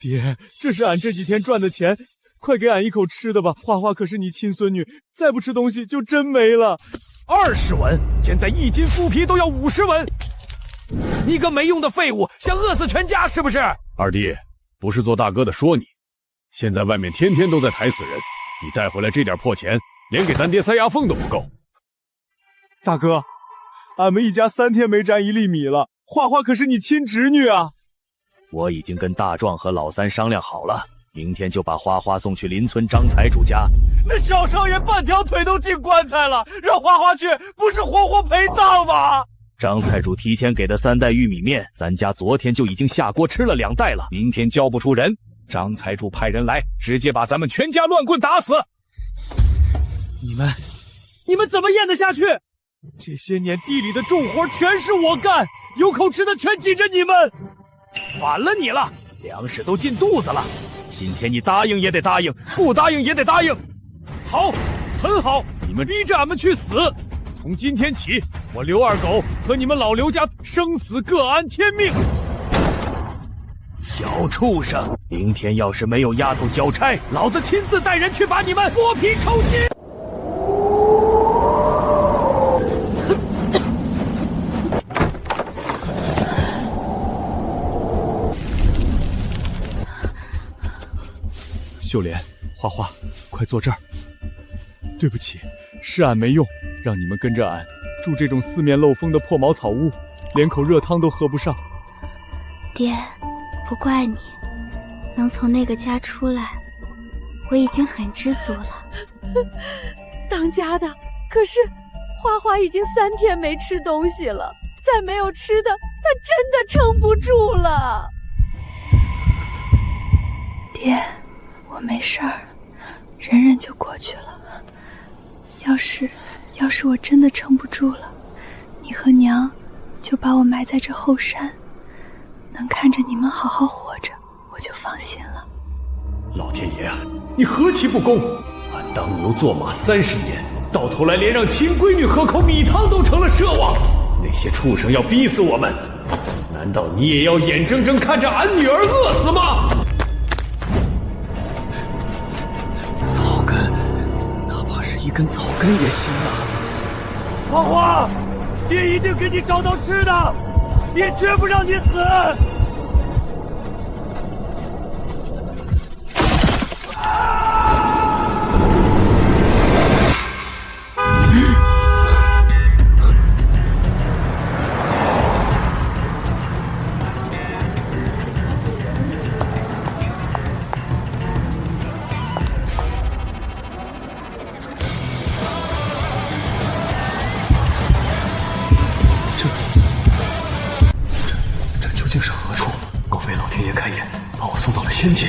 爹，这是俺这几天赚的钱，快给俺一口吃的吧。花花可是你亲孙女，再不吃东西就真没了。20文，现在1斤麸皮都要50文。你个没用的废物，想饿死全家是不是？二弟，不是做大哥的说你，现在外面天天都在抬死人，你带回来这点破钱，连给咱爹塞牙缝都不够。大哥，俺们一家3天没沾1粒米了，花花可是你亲侄女啊。我已经跟大壮和老三商量好了，明天就把花花送去邻村张财主家。那小少爷半条腿都进棺材了，让花花去，不是活活陪葬吗？张财主提前给的3袋玉米面，咱家昨天就已经下锅吃了2袋了，明天交不出人，张财主派人来，直接把咱们全家乱棍打死。你们怎么咽得下去？这些年地里的重活全是我干，有口吃的全紧着你们。反了你了，粮食都进肚子了，今天你答应也得答应，不答应也得答应。好，很好，你们逼着俺们去死。从今天起，我刘二狗和你们老刘家生死各安天命。小畜生，明天要是没有丫头交差，老子亲自带人去把你们剥皮抽筋。秀莲，花花，快坐这儿。对不起，是俺没用，让你们跟着俺住这种四面漏风的破茅草屋，连口热汤都喝不上。爹，不怪你，能从那个家出来，我已经很知足了。当家的，可是花花已经3天没吃东西了，再没有吃的，她真的撑不住了。爹，我没事儿，忍忍就过去了。要是我真的撑不住了，你和娘就把我埋在这后山，能看着你们好好活着，我就放心了。老天爷啊，你何其不公！俺当牛做马30年，到头来连让亲闺女喝口米汤都成了奢望。那些畜生要逼死我们，难道你也要眼睁睁看着俺女儿饿死吗？草根，哪怕是一根草根也行啊！花花，爹一定给你找到吃的，爹绝不让你死！这是何处？莫非老天爷开眼，把我送到了仙界？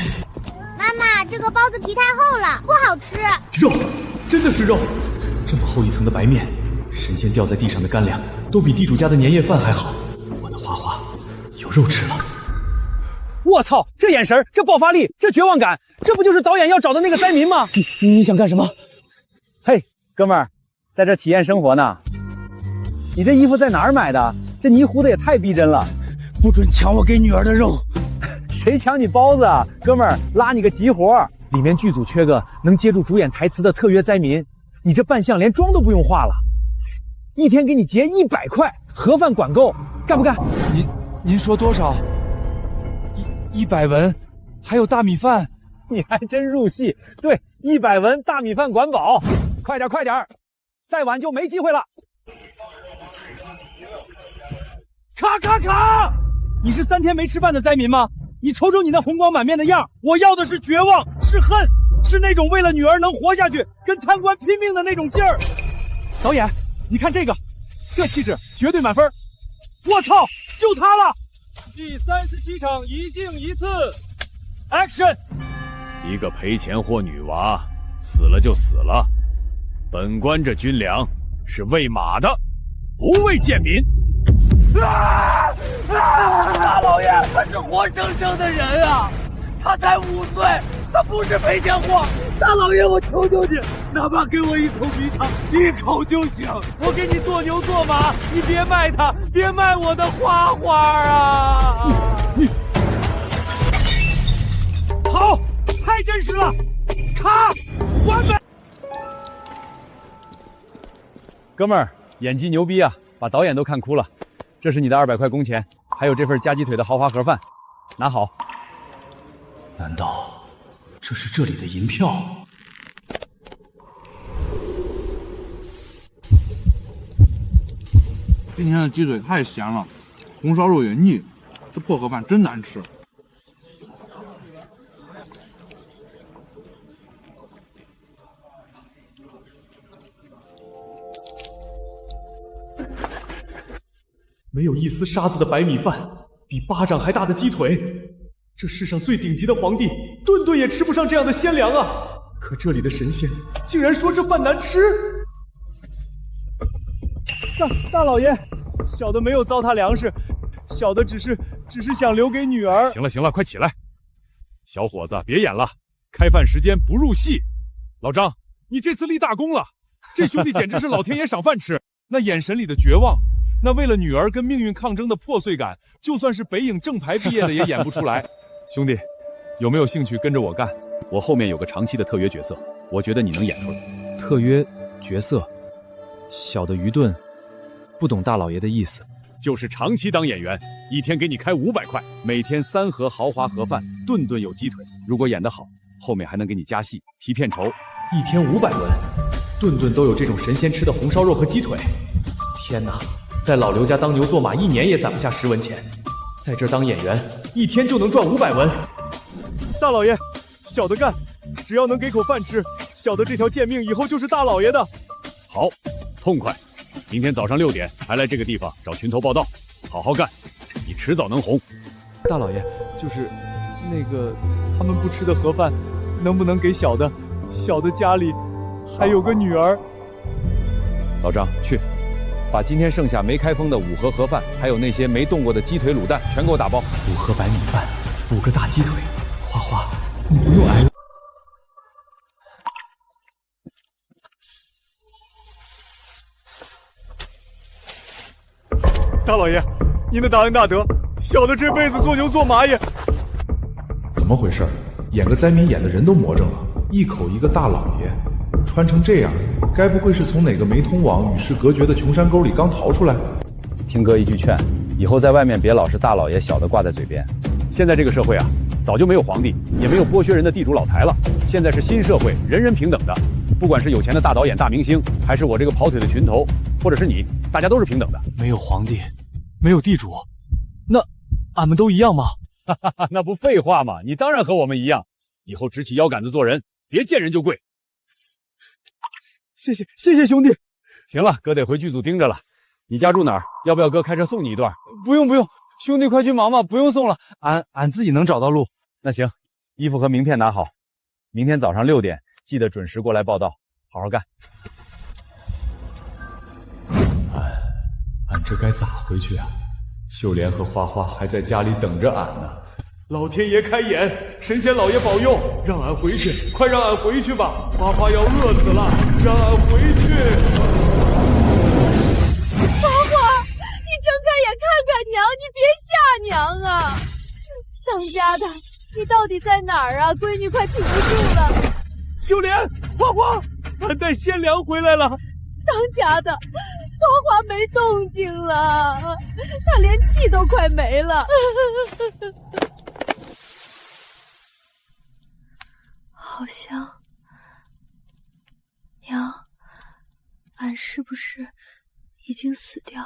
妈妈，这个包子皮太厚了，不好吃。肉，真的是肉！这么厚一层的白面，神仙掉在地上的干粮，都比地主家的年夜饭还好。我的花花有肉吃了。我操，这眼神，这爆发力，这绝望感，这不就是导演要找的那个灾民吗？你想干什么？嘿，哥们儿，在这体验生活呢。你这衣服在哪儿买的？这泥糊的也太逼真了。不准抢我给女儿的肉！谁抢你包子啊？哥们儿，拉你个急活，里面剧组缺个能接住主演台词的特约灾民，你这扮相连妆都不用化了，一天给你结100块，盒饭管够，干不干？您说多少？100文，还有大米饭。你还真入戏。对，100文大米饭管饱，快点，再晚就没机会了。卡！你是3天没吃饭的灾民吗？你瞅瞅你那红光满面的样，我要的是绝望，是恨，是那种为了女儿能活下去，跟贪官拼命的那种劲儿。导演，你看这气质绝对满分。我操，就他了！第37场一镜一次 ，Action！ 一个赔钱货女娃，死了就死了。本官这军粮是喂马的，不喂贱民。大老爷，他是活生生的人啊！他才5岁，他不是赔钱货。大老爷，我求求你，哪怕给我一口米汤，1口就行。我给你做牛做马，你别卖他，别卖我的花花啊！真实了，卡，完美！哥们儿，演技牛逼啊，把导演都看哭了。这是你的200块工钱，还有这份加鸡腿的豪华盒饭，拿好。难道这是这里的银票？今天的鸡腿太咸了，红烧肉也腻，这破盒饭真难吃。没有一丝沙子的白米饭，比巴掌还大的鸡腿，这世上最顶级的皇帝顿顿也吃不上这样的鲜粮啊！可这里的神仙竟然说这饭难吃。大老爷，小的没有糟蹋粮食，小的只是想留给女儿。行了行了，快起来，小伙子别演了，开饭时间不入戏。老张，你这次立大功了，这兄弟简直是老天爷赏饭吃，那眼神里的绝望。那为了女儿跟命运抗争的破碎感，就算是北影正牌毕业的也演不出来。兄弟，有没有兴趣跟着我干？我后面有个长期的特约角色，我觉得你能演出来。特约角色，小的愚钝，不懂大老爷的意思。就是长期当演员，一天给你开500块，每天3盒豪华盒饭，顿顿有鸡腿。如果演得好，后面还能给你加戏提片酬。一天500文，顿顿都有这种神仙吃的红烧肉和鸡腿。天哪！在老刘家当牛做马，1年也攒不下10文钱，在这儿当演员，1天就能赚500文。大老爷，小的干，只要能给口饭吃，小的这条贱命以后就是大老爷的。好，痛快！明天早上6点还来这个地方找群头报道，好好干，你迟早能红。大老爷，就是那个他们不吃的盒饭，能不能给小的？小的家里还有个女儿。老张，去。把今天剩下没开封的5盒盒饭，还有那些没动过的鸡腿卤蛋，全给我打包。5盒白米饭，5个大鸡腿。花花，你不用挨了。大老爷，您的大恩大德，小的这辈子做牛做马也……怎么回事？演个灾民演的人都魔怔了，一口一个大老爷，穿成这样。该不会是从哪个没通往与世隔绝的穷山沟里刚逃出来？听哥一句劝，以后在外面别老是大老爷小的挂在嘴边。现在这个社会啊，早就没有皇帝，也没有剥削人的地主老财了。现在是新社会，人人平等的。不管是有钱的大导演、大明星，还是我这个跑腿的群头，或者是你，大家都是平等的。没有皇帝，没有地主，那俺们都一样吗？哈哈哈，那不废话吗？你当然和我们一样。以后直起腰杆子做人，别见人就跪。谢谢兄弟。行了，哥得回剧组盯着了。你家住哪儿？要不要哥开车送你一段？不用，兄弟快去忙吧，不用送了，俺自己能找到路。那行，衣服和名片拿好，明天早上6点记得准时过来报道，好好干。俺这该咋回去啊？秀莲和花花还在家里等着俺呢。老天爷开眼，神仙老爷保佑，让俺回去，快让俺回去吧！花花要饿死了，让俺回去。花花，你睁开眼看看娘，你别吓娘啊！当家的，你到底在哪儿啊？闺女快挺不住了。秀莲，花花，俺带鲜粮回来了。当家的，花花没动静了，她连气都快没了。好像，娘，俺是不是已经死掉，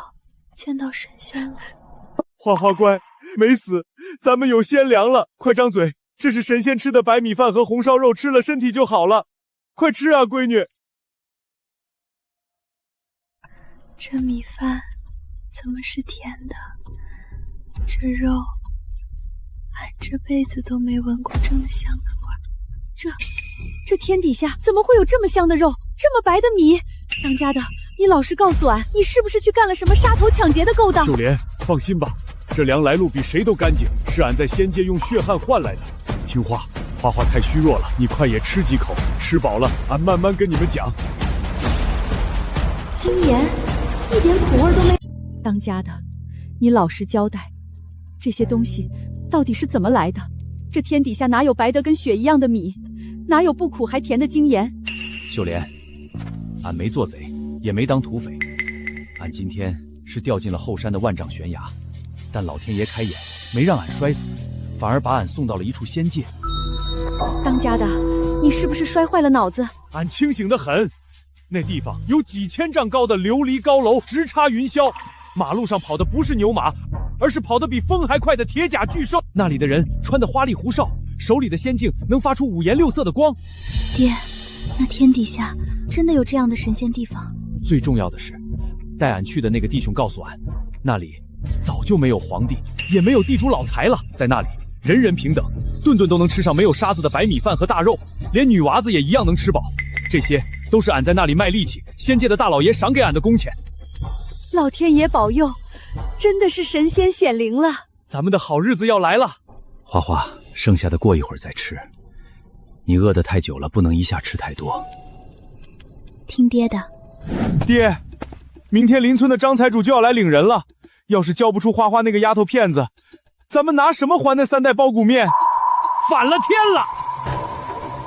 见到神仙了？花花乖，没死，咱们有鲜粮了，快张嘴，这是神仙吃的白米饭和红烧肉，吃了身体就好了，快吃啊，闺女。这米饭怎么是甜的？这肉，俺这辈子都没闻过这么香的味儿。这天底下怎么会有这么香的肉，这么白的米？当家的，你老实告诉俺，你是不是去干了什么杀头抢劫的勾当？秀莲，放心吧，这粮来路比谁都干净，是俺在仙界用血汗换来的。听话，花花太虚弱了，你快也吃几口，吃饱了俺慢慢跟你们讲。精盐，一点苦味都没。当家的，你老实交代，这些东西到底是怎么来的？这天底下哪有白的跟雪一样的米？哪有不苦还甜的经验？秀莲，俺没做贼，也没当土匪，俺今天是掉进了后山的万丈悬崖，但老天爷开眼，没让俺摔死，反而把俺送到了一处仙界。当家的，你是不是摔坏了脑子？俺清醒得很，那地方有几千丈高的琉璃高楼直插云霄，马路上跑的不是牛马，而是跑得比风还快的铁甲巨兽。那里的人穿得花里胡哨，手里的仙镜能发出五颜六色的光。爹，那天底下真的有这样的神仙地方？最重要的是，带俺去的那个弟兄告诉俺，那里早就没有皇帝，也没有地主老财了，在那里人人平等，顿顿都能吃上没有沙子的白米饭和大肉，连女娃子也一样能吃饱。这些都是俺在那里卖力气，仙界的大老爷赏给俺的工钱。老天爷保佑，真的是神仙显灵了。咱们的好日子要来了。花花，剩下的过一会儿再吃，你饿得太久了，不能一下吃太多。听爹的。爹，明天邻村的张财主就要来领人了，要是交不出花花那个丫头片子，咱们拿什么还那3袋包谷面？反了天了！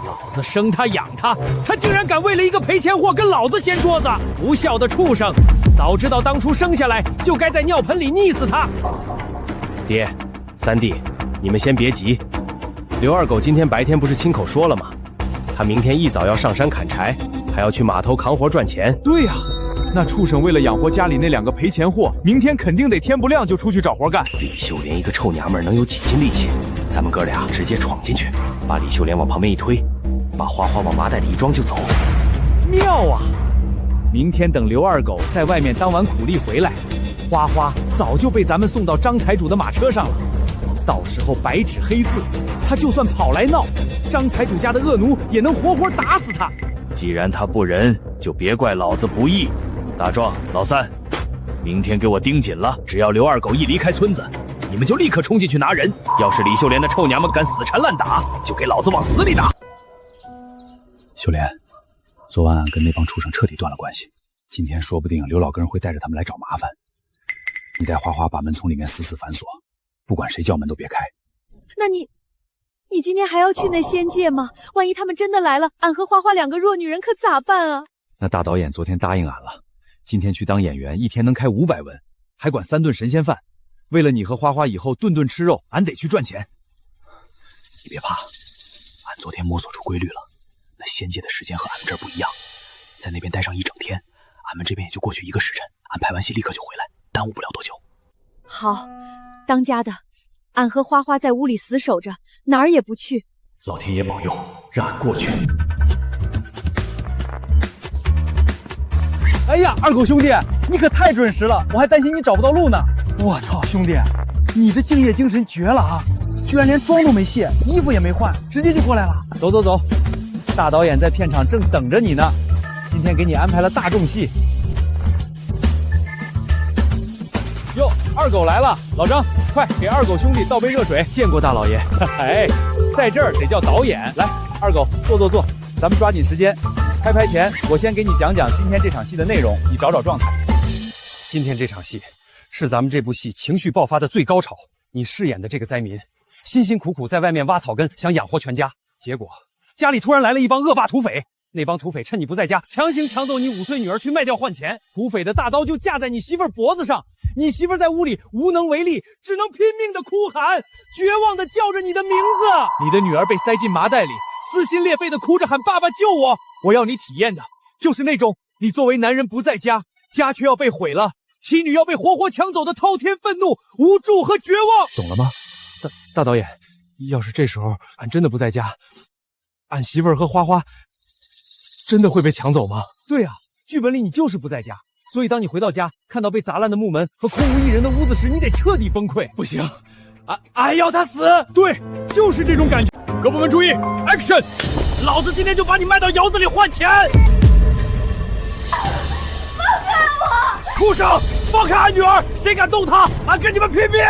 老子生他养他，他竟然敢为了一个赔钱货跟老子掀桌子！不孝的畜生！早知道当初生下来就该在尿盆里溺死他。爹，三弟，你们先别急。刘二狗今天白天不是亲口说了吗？他明天一早要上山砍柴，还要去码头扛活赚钱。对呀，那畜生为了养活家里那2个赔钱货，明天肯定得天不亮就出去找活干。李秀莲一个臭娘们能有几斤力气？咱们哥俩直接闯进去，把李秀莲往旁边一推，把花花往麻袋里一装就走。妙啊！明天等刘二狗在外面当完苦力回来，花花早就被咱们送到张财主的马车上了。到时候白纸黑字，他就算跑来闹，张财主家的恶奴也能活活打死他。既然他不仁，就别怪老子不义。大壮、老三，明天给我盯紧了，只要刘二狗一离开村子，你们就立刻冲进去拿人。要是李秀莲的臭娘们敢死缠烂打，就给老子往死里打。秀莲，昨晚俺跟那帮畜生彻底断了关系，今天说不定刘老根会带着他们来找麻烦。你带花花把门从里面死死反锁，不管谁叫门都别开。那你今天还要去那仙界吗？万一他们真的来了，俺和花花2个弱女人可咋办啊？那大导演昨天答应俺了，今天去当演员，一天能开500文，还管3顿神仙饭。为了你和花花以后顿顿吃肉，俺得去赚钱。你别怕，俺昨天摸索出规律了，那仙界的时间和俺们这儿不一样，在那边待上1整天，俺们这边也就过去1个时辰，俺拍完戏立刻就回来，耽误不了多久。好，当家的，俺和花花在屋里死守着，哪儿也不去。老天爷保佑，让俺过去。哎呀，二狗兄弟，你可太准时了，我还担心你找不到路呢。我操，兄弟，你这敬业精神绝了啊！居然连妆都没卸，衣服也没换，直接就过来了。走走走，大导演在片场正等着你呢，今天给你安排了大众戏。哟，二狗来了，老张，快给二狗兄弟倒杯热水。见过大老爷。哎，在这儿得叫导演。来，二狗，坐，咱们抓紧时间。开拍前，我先给你讲讲今天这场戏的内容，你找找状态。今天这场戏是咱们这部戏情绪爆发的最高潮。你饰演的这个灾民，辛辛苦苦在外面挖草根，想养活全家，结果家里突然来了一帮恶霸土匪。那帮土匪趁你不在家，强行抢走你5岁女儿去卖掉换钱。土匪的大刀就架在你媳妇儿脖子上，你媳妇儿在屋里无能为力，只能拼命的哭喊，绝望的叫着你的名字。你的女儿被塞进麻袋里，撕心裂肺的哭着喊爸爸救我。我要你体验的就是那种你作为男人不在家，家却要被毁了，妻女要被活活抢走的滔天愤怒、无助和绝望。懂了吗？大导演，要是这时候俺真的不在家，俺媳妇儿和花花真的会被抢走吗？对啊，剧本里你就是不在家，所以当你回到家看到被砸烂的木门和空无一人的屋子时，你得彻底崩溃。不行，俺要他死。对，就是这种感觉。各部门注意 ，Action！ 老子今天就把你卖到窑子里换钱！放开我！畜生，放开俺女儿！谁敢动她，俺跟你们拼命！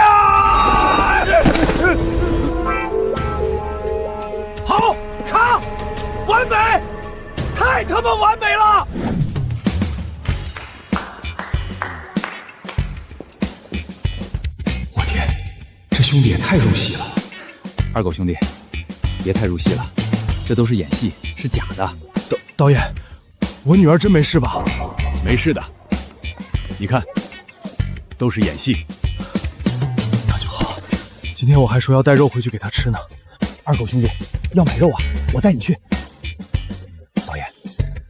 好，卡，完美！太他妈完美了！我天，这兄弟也太入戏了。二狗兄弟，别太入戏了。这都是演戏，是假的。导演，我女儿真没事吧？没事的，你看，都是演戏。那就好，今天我还说要带肉回去给她吃呢。二狗兄弟，要买肉啊，我带你去。导演，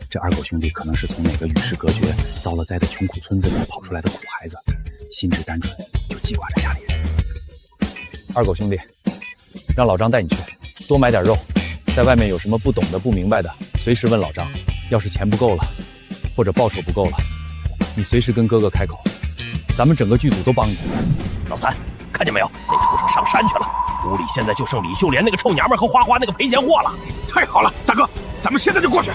这二狗兄弟可能是从哪个与世隔绝、遭了灾的穷苦村子里跑出来的苦孩子，心智单纯，就记挂着家里人。二狗兄弟，让老张带你去，多买点肉，在外面有什么不懂的、不明白的，随时问老张。要是钱不够了，或者报酬不够了，你随时跟哥哥开口，咱们整个剧组都帮你。老三，看见没有？那畜生上山去了。屋里现在就剩李秀莲那个臭娘们和花花那个赔钱货了。太好了，大哥，咱们现在就过去。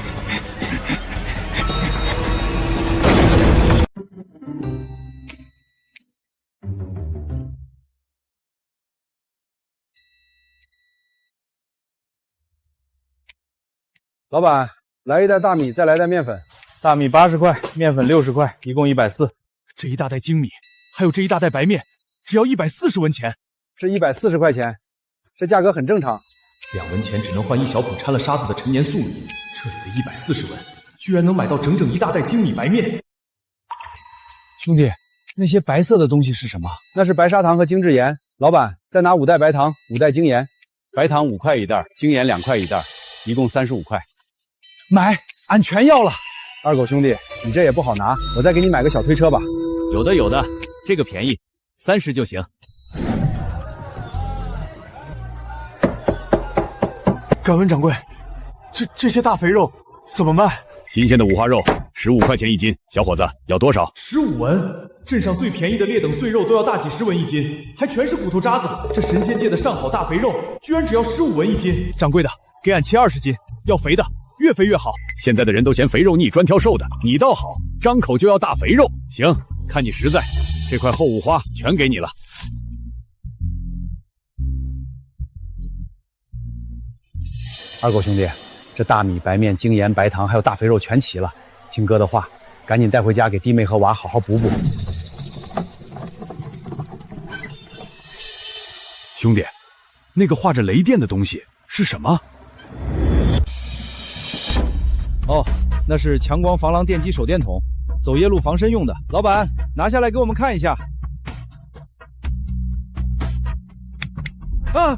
老板，来一袋大米，再来袋面粉。大米80块，面粉60块，一共140。这一大袋精米，还有这一大袋白面，只要140文钱。是140块钱，这价格很正常。2文钱只能换1小捧掺了沙子的陈年粟米，这里的140文，居然能买到整整一大袋精米白面。兄弟，那些白色的东西是什么？那是白砂糖和精制盐。老板，再拿5袋白糖，5袋精盐。白糖5块一袋，精盐2块一袋，一共35块。买，俺全要了。二狗兄弟，你这也不好拿，我再给你买个小推车吧。有的有的，这个便宜，30就行。敢问掌柜，这些大肥肉怎么卖？新鲜的五花肉15块钱一斤，小伙子要多少？15文。镇上最便宜的劣等碎肉都要大几10文一斤，还全是骨头渣子。这神仙界的上好大肥肉，居然只要15文一斤。掌柜的，给俺切20斤，要肥的，越肥越好。现在的人都嫌肥肉腻，专挑瘦的，你倒好，张口就要大肥肉。行，看你实在，这块厚五花全给你了。二狗兄弟，这大米、白面、精盐、白糖还有大肥肉全齐了。听哥的话，赶紧带回家给弟妹和娃好好补补。兄弟，那个画着雷电的东西是什么？哦，那是强光防狼电击手电筒，走夜路防身用的。老板，拿下来给我们看一下。啊！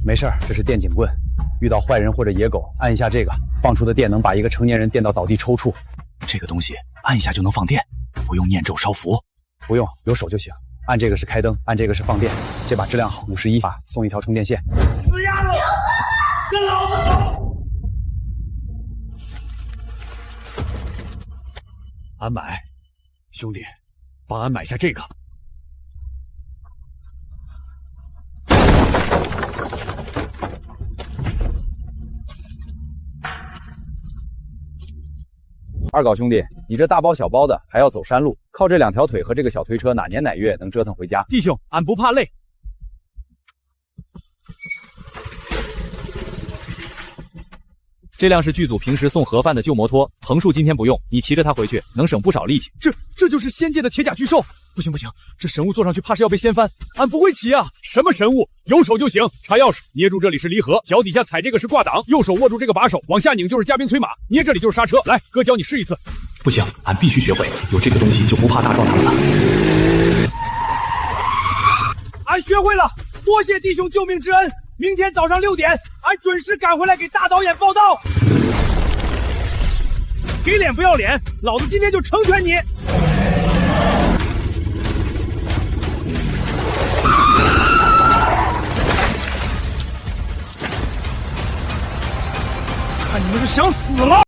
没事儿，这是电警棍。遇到坏人或者野狗，按一下这个，放出的电能把一个成年人电到倒地抽搐。这个东西按一下就能放电，不用念咒烧符。不用，有手就行。按这个是开灯，按这个是放电。这把质量好，51把，送一条充电线。死丫头，跟老子走！俺买，兄弟，帮俺买下这个。二狗兄弟，你这大包小包的还要走山路，靠这2条腿和这个小推车，哪年哪月能折腾回家？弟兄，俺不怕累。这辆是剧组平时送盒饭的旧摩托，横竖今天不用，你骑着它回去能省不少力气。这就是仙界的铁甲巨兽。不行，这神物坐上去怕是要被掀翻，俺不会骑啊！什么神物？有手就行。插钥匙，捏住这里是离合，脚底下踩这个是挂档，右手握住这个把手，往下拧就是嘉宾催马，捏这里就是刹车。来，哥教你试一次。不行，俺必须学会，有这个东西就不怕大壮他们了。俺学会了，多谢弟兄救命之恩。明天早上6点，俺准时赶回来给大导演报道。给脸不要脸，老子今天就成全你。看你们是想死了！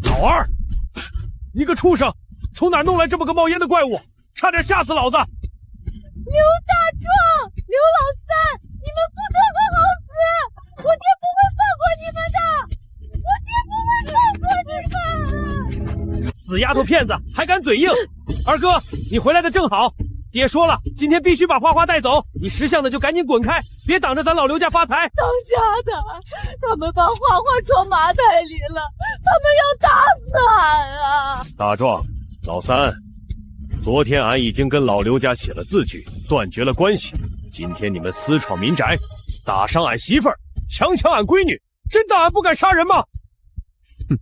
老二，你个畜生，从哪弄来这么个冒烟的怪物？差点吓死老子！刘大壮，刘老三，你们不得好好死！我爹不会放过你们的，我爹不会放过你们！死丫头片子，还敢嘴硬！二哥，你回来的正好。爹说了，今天必须把花花带走。你识相的就赶紧滚开，别挡着咱老刘家发财。当家的，他们把花花装麻袋里了，他们要打死俺啊！大壮，老三，昨天俺已经跟老刘家写了字据，断绝了关系。今天你们私闯民宅，打伤俺媳妇儿，强抢俺闺女，真当俺不敢杀人吗？哼，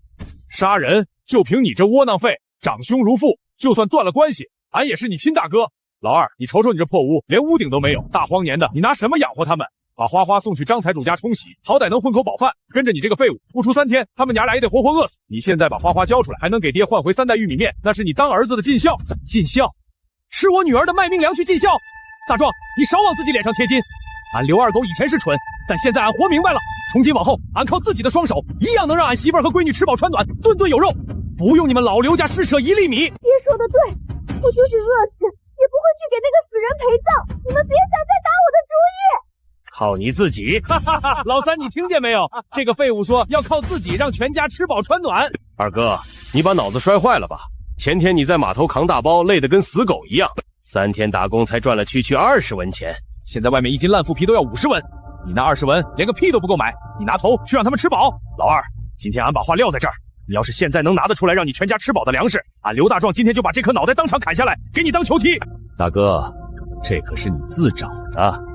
杀人就凭你这窝囊废，长兄如父，就算断了关系，俺也是你亲大哥。老二，你瞅瞅你这破屋，连屋顶都没有，大荒年的，你拿什么养活他们？把花花送去张财主家冲洗，好歹能混口饱饭。跟着你这个废物，不出3天，他们娘俩也得活活饿死。你现在把花花交出来，还能给爹换回3袋玉米面，那是你当儿子的尽孝。尽孝？吃我女儿的卖命粮去尽孝？大壮，你少往自己脸上贴金。俺刘二狗以前是蠢，但现在俺活明白了。从今往后，俺靠自己的双手，一样能让俺媳妇儿和闺女吃饱穿暖，顿顿有肉，不用你们老刘家施舍1粒米。爹说的对，我就是饿死，也不会去给那个死人陪葬。你们别想再打我的主意。靠你自己！哈哈哈，老三，你听见没有？这个废物说要靠自己让全家吃饱穿暖。二哥，你把脑子摔坏了吧？前天你在码头扛大包，累得跟死狗一样，3天打工才赚了区区20文钱。现在外面1斤烂腐皮都要50文，你那20文连个屁都不够买，你拿头去让他们吃饱。老二，今天俺把话撂在这儿，你要是现在能拿得出来让你全家吃饱的粮食，俺刘大壮今天就把这颗脑袋当场砍下来，给你当球踢。大哥，这可是你自找的。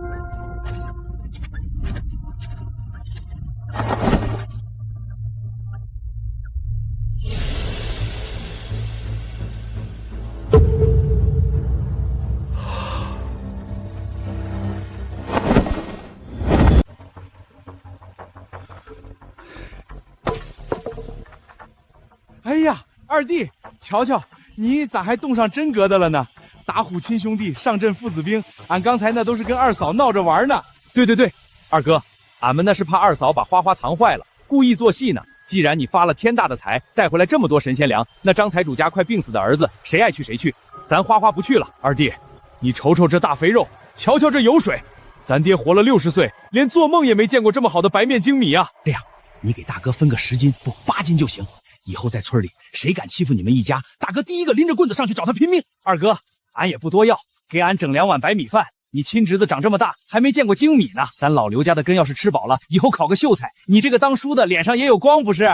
哎呀，二弟，瞧瞧，你咋还动上真格的了呢？打虎亲兄弟，上阵父子兵，俺刚才那都是跟二嫂闹着玩呢。对，二哥，俺们那是怕二嫂把花花藏坏了，故意做戏呢。既然你发了天大的财，带回来这么多神仙粮，那张财主家快病死的儿子，谁爱去谁去，咱花花不去了。二弟，你瞅瞅这大肥肉，瞧瞧这油水，咱爹活了60岁，连做梦也没见过这么好的白面精米啊！这样，你给大哥分个10斤，不8斤就行。以后在村里谁敢欺负你们一家，大哥第一个拎着棍子上去找他拼命。二哥，俺也不多要，给俺整2碗白米饭。你亲侄子长这么大还没见过精米呢，咱老刘家的根要是吃饱了，以后烤个秀才，你这个当叔的脸上也有光不是？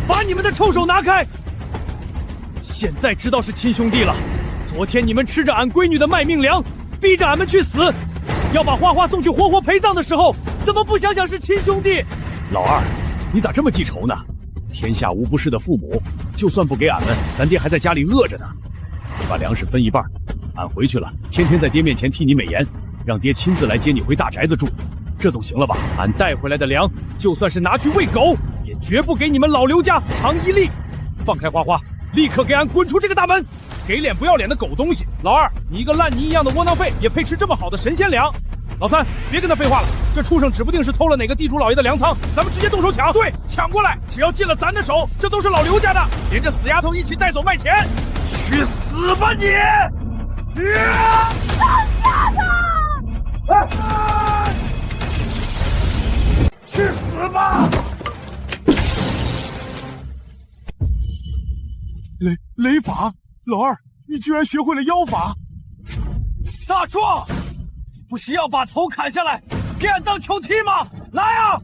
把你们的臭手拿开！现在知道是亲兄弟了。昨天你们吃着俺闺女的卖命粮，逼着俺们去死，要把花花送去活活陪葬的时候，怎么不想想是亲兄弟？老二，你咋这么记仇呢？天下无不是的父母，就算不给俺们，咱爹还在家里饿着呢。你把粮食分1半，俺回去了，天天在爹面前替你美言，让爹亲自来接你回大宅子住，这总行了吧？俺带回来的粮，就算是拿去喂狗，也绝不给你们老刘家尝1粒。放开花花，立刻给俺滚出这个大门！给脸不要脸的狗东西！老二，你一个烂泥一样的窝囊废，也配吃这么好的神仙粮？老三，别跟他废话了，这畜生指不定是偷了哪个地主老爷的粮仓，咱们直接动手抢。对，抢过来，只要进了咱的手，这都是老刘家的，连这死丫头一起带走卖钱。去死吧你！当家的！去死吧！雷法，老二，你居然学会了妖法！大壮，不是要把头砍下来给俺当球踢吗？来啊！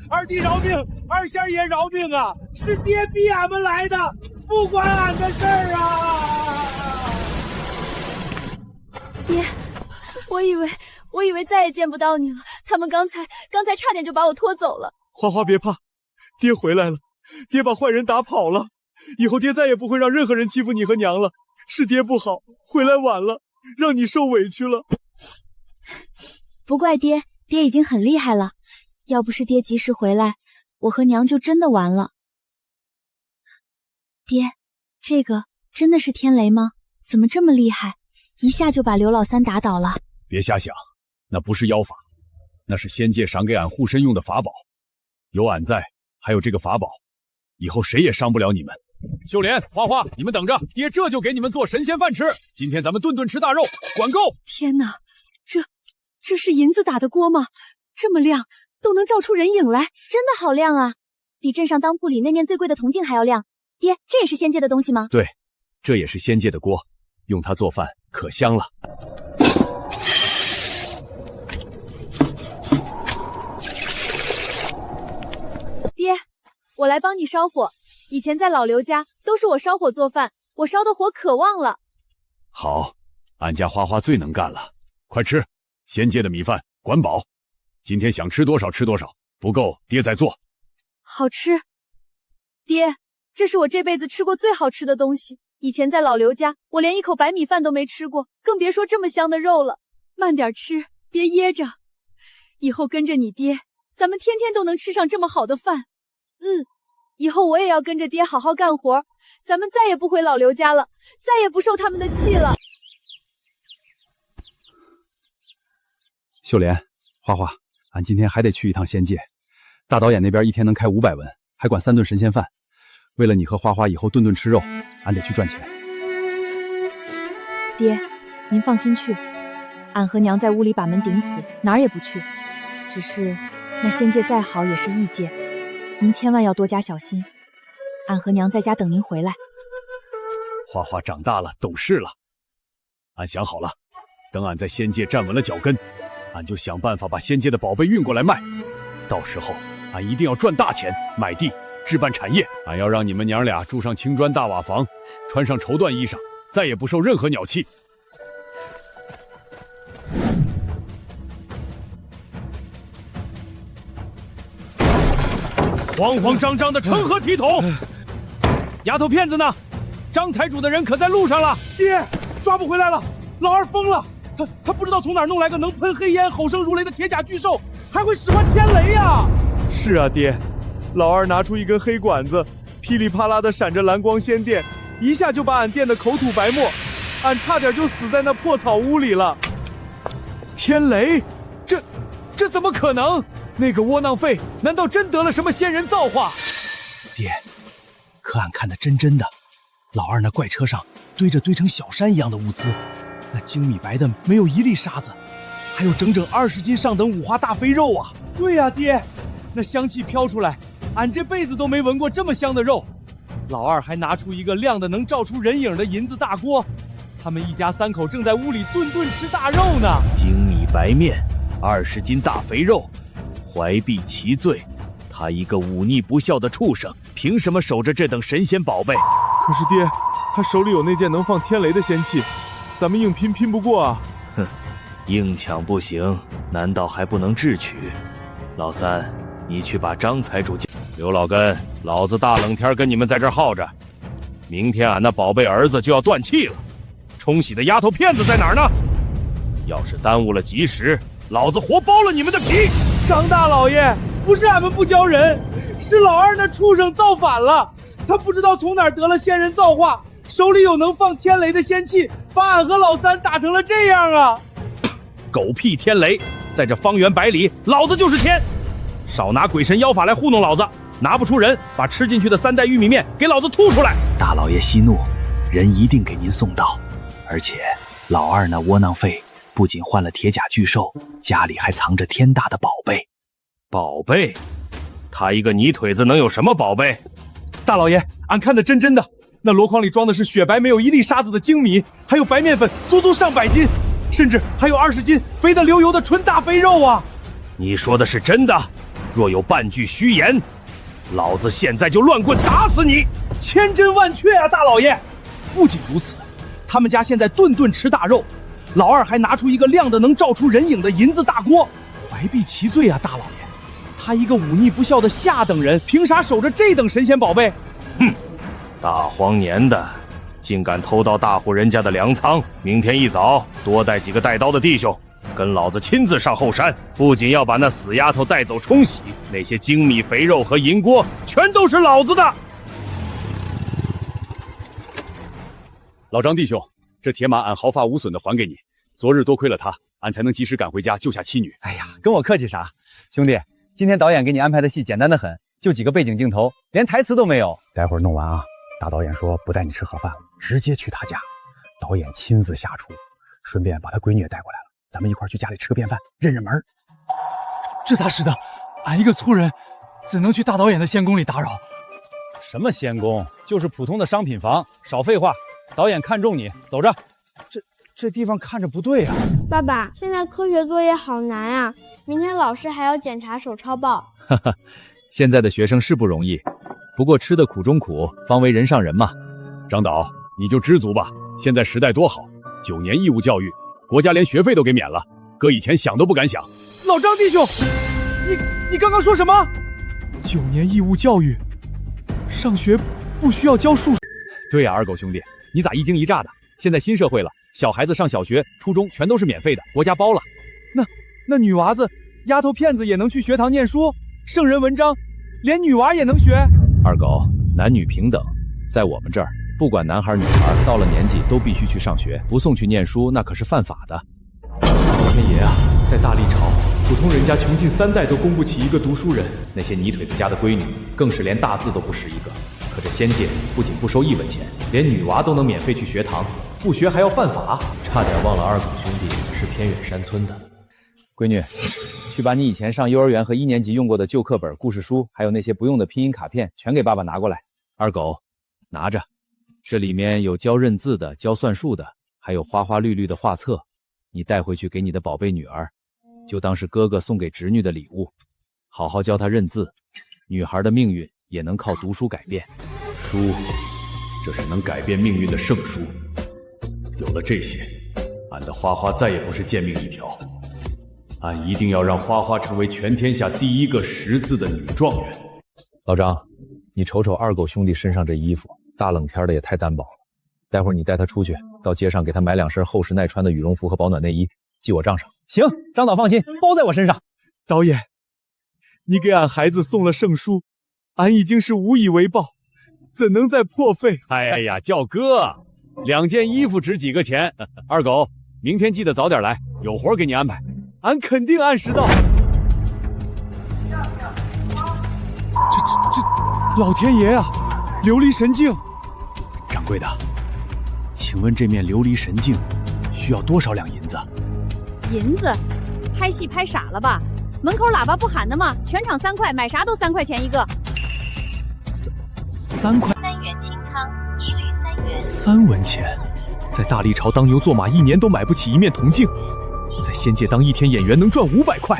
二弟饶命，二仙也饶命啊！是爹逼俺们来的，不关俺的事儿啊！爹，我以为再也见不到你了，他们刚才差点就把我拖走了。花花别怕，爹回来了，爹把坏人打跑了，以后爹再也不会让任何人欺负你和娘了。是爹不好，回来晚了，让你受委屈了。不怪爹，爹已经很厉害了。要不是爹及时回来，我和娘就真的完了。爹，这个真的是天雷吗？怎么这么厉害，一下就把刘老三打倒了？别瞎想，那不是妖法，那是仙界赏给俺护身用的法宝。有俺在，还有这个法宝，以后谁也伤不了你们。秀莲、花花，你们等着，爹这就给你们做神仙饭吃。今天咱们顿顿吃大肉，管够！天哪，这是银子打的锅吗？这么亮，都能照出人影来，真的好亮啊！比镇上当铺里那面最贵的铜镜还要亮。爹，这也是仙界的东西吗？对，这也是仙界的锅，用它做饭可香了。爹，我来帮你烧火。以前在老刘家都是我烧火做饭，我烧的火可旺了。好，俺家花花最能干了，快吃，仙界的米饭管饱，今天想吃多少吃多少，不够爹再做。好吃，爹，这是我这辈子吃过最好吃的东西。以前在老刘家，我连一口白米饭都没吃过，更别说这么香的肉了。慢点吃，别噎着。以后跟着你爹，咱们天天都能吃上这么好的饭。以后我也要跟着爹好好干活，咱们再也不回老刘家了，再也不受他们的气了。秀莲、花花，俺今天还得去一趟仙界。大导演那边一天能开500文，还管3顿神仙饭。为了你和花花以后顿顿吃肉，俺得去赚钱。爹，您放心去，俺和娘在屋里把门顶死，哪儿也不去。只是那仙界再好也是异界，您千万要多加小心。俺和娘在家等您回来。花花长大了，懂事了。俺想好了，等俺在仙界站稳了脚跟，俺就想办法把仙界的宝贝运过来卖。到时候俺一定要赚大钱，买地置办产业。俺要让你们娘俩住上青砖大瓦房，穿上绸缎衣裳，再也不受任何鸟气。慌慌张张的成何体统？丫头片子呢？张财主的人可在路上了？爹，抓不回来了！老二疯了，他不知道从哪儿弄来个能喷黑烟、吼声如雷的铁甲巨兽，还会使唤天雷呀！是啊，爹，老二拿出一根黑管子，噼里啪啦的闪着蓝光仙电，一下就把俺电得口吐白沫，俺差点就死在那破草屋里了。天雷，这怎么可能？那个窝囊废难道真得了什么仙人造化？爹，可俺看得真的，老二那怪车上堆着堆成小山一样的物资，那精米白的没有一粒沙子，还有整整20斤上等五花大肥肉啊！对呀，爹，那香气飘出来，俺这辈子都没闻过这么香的肉。老二还拿出一个亮的能照出人影的银子大锅，他们一家3口正在屋里顿顿吃大肉呢。精米白面，20斤大肥肉，怀璧其罪。他一个忤逆不孝的畜生，凭什么守着这等神仙宝贝？可是爹，他手里有那件能放天雷的仙器，咱们硬拼不过啊！哼，硬抢不行，难道还不能智取？老三，你去把张财主叫。刘老根，老子大冷天跟你们在这儿耗着，明天俺那宝贝儿子就要断气了，冲洗的丫头片子在哪儿呢？要是耽误了吉时，老子活剥了你们的皮！张大老爷，不是俺们不教人，是老二那畜生造反了。他不知道从哪儿得了仙人造化，手里有能放天雷的仙器，把俺和老三打成了这样啊！狗屁天雷，在这方圆100里，老子就是天！少拿鬼神妖法来糊弄老子，拿不出人，把吃进去的3袋玉米面给老子吐出来！大老爷息怒，人一定给您送到。而且老二那窝囊废不仅换了铁甲巨兽，家里还藏着天大的宝贝。宝贝？他一个泥腿子能有什么宝贝？大老爷，俺看得真的，那箩筐里装的是雪白没有一粒沙子的精米，还有白面粉足上100斤，甚至还有20斤肥得流油的纯大肥肉啊！你说的是真的？若有半句虚言，老子现在就乱棍打死你！千真万确啊，大老爷！不仅如此，他们家现在顿顿吃大肉，老二还拿出一个亮的能照出人影的银子大锅，怀璧其罪啊，大老爷！他一个忤逆不孝的下等人，凭啥守着这等神仙宝贝？哼！大荒年的，竟敢偷盗大户人家的粮仓！明天一早多带几个带刀的弟兄，跟老子亲自上后山，不仅要把那死丫头带走冲洗，那些精米肥肉和银锅全都是老子的！老张弟兄，这铁马俺毫发无损的还给你。昨日多亏了他，俺才能及时赶回家救下妻女。哎呀，跟我客气啥？兄弟，今天导演给你安排的戏简单的很，就几个背景镜头，连台词都没有。待会儿弄完啊，大导演说不带你吃盒饭了，直接去他家，导演亲自下厨，顺便把他闺女也带过来了，咱们一块去家里吃个便饭，认认门。这咋使的？俺一个粗人，怎能去大导演的仙宫里打扰？什么仙宫？就是普通的商品房，少废话。导演看中你，走着。这地方看着不对啊。爸爸，现在科学作业好难啊，明天老师还要检查手抄报。哈哈，现在的学生是不容易，不过吃的苦中苦，方为人上人嘛。张导，你就知足吧。现在时代多好，9年义务教育，国家连学费都给免了，哥以前想都不敢想。老张弟兄，你刚刚说什么？9年义务教育，上学不需要教数学？对呀，二狗兄弟，你咋一惊一乍的？现在新社会了，小孩子上小学、初中全都是免费的，国家包了。那女娃子、丫头片子也能去学堂念书，圣人文章，连女娃也能学？二狗，男女平等，在我们这儿，不管男孩女孩，到了年纪都必须去上学，不送去念书那可是犯法的。老天爷啊，在大历朝，普通人家穷尽3代都供不起一个读书人，那些泥腿子家的闺女更是连大字都不识一个。可这仙界不仅不收1文钱，连女娃都能免费去学堂，不学还要犯法，差点忘了二狗兄弟是偏远山村的。闺女，去把你以前上幼儿园和1年级用过的旧课本、故事书，还有那些不用的拼音卡片，全给爸爸拿过来。二狗，拿着，这里面有教认字的、教算术的，还有花花绿绿的画册，你带回去给你的宝贝女儿，就当是哥哥送给侄女的礼物，好好教她认字。女孩的命运也能靠读书改变。书，这是能改变命运的圣书。有了这些，俺的花花再也不是贱命一条。俺一定要让花花成为全天下第一个识字的女状元。老张，你瞅瞅二狗兄弟身上这衣服，大冷天的也太单薄了。待会儿你带他出去，到街上给他买2身厚实耐穿的羽绒服和保暖内衣，记我账上。行，张导放心，包在我身上。导演，你给俺孩子送了圣书，俺已经是无以为报，怎能再破费？哎呀，叫哥，2件衣服值几个钱？二狗，明天记得早点来，有活给你安排。俺肯定按时到。这，老天爷啊！琉璃神镜。掌柜的，请问这面琉璃神镜需要多少两银子？银子？拍戏拍傻了吧？门口喇叭不喊的吗？全场3块，买啥都3块钱一个。3块？3元清汤，一律3元。3文钱，在大历朝当牛做马1年都买不起一面铜镜。在仙界当1天演员能赚500块，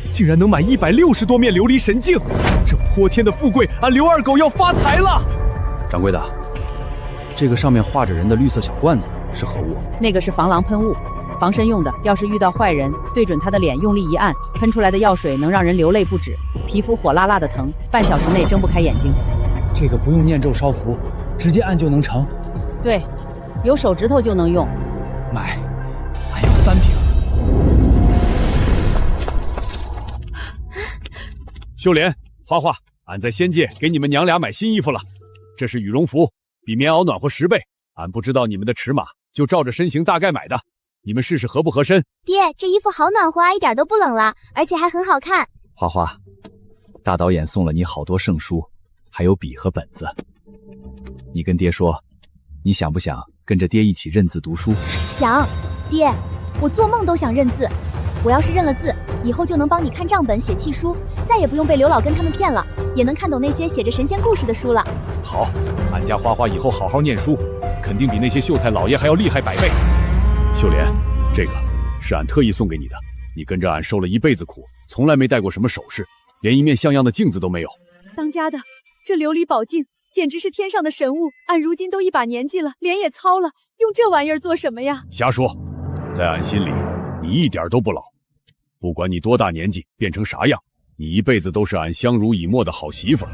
竟然能买160多面琉璃神镜，这泼天的富贵，俺刘二狗要发财了！掌柜的，这个上面画着人的绿色小罐子是何物？那个是防狼喷雾，防身用的。要是遇到坏人，对准他的脸用力一按，喷出来的药水能让人流泪不止，皮肤火辣辣的疼，半小时内睁不开眼睛。这个不用念咒烧符，直接按就能成。对，有手指头就能用。买，俺要3瓶。秀莲、花花，俺在仙界给你们娘俩买新衣服了，这是羽绒服，比棉袄暖和10倍。俺不知道你们的尺码，就照着身形大概买的，你们试试合不合身？爹，这衣服好暖和啊，一点都不冷了，而且还很好看。花花，大导演送了你好多圣书，还有笔和本子。你跟爹说，你想不想跟着爹一起认字读书？想，爹，我做梦都想认字。我要是认了字，以后就能帮你看账本、写契书，再也不用被刘老根他们骗了，也能看懂那些写着神仙故事的书了。好，俺家花花以后好好念书，肯定比那些秀才老爷还要厉害100倍。秀莲，这个是俺特意送给你的，你跟着俺受了一辈子苦，从来没戴过什么首饰，连一面像样的镜子都没有。当家的，这琉璃宝镜简直是天上的神物，俺如今都一把年纪了，脸也糙了，用这玩意儿做什么呀？瞎说，在俺心里，你一点都不老。不管你多大年纪，变成啥样，你一辈子都是俺相濡以沫的好媳妇儿。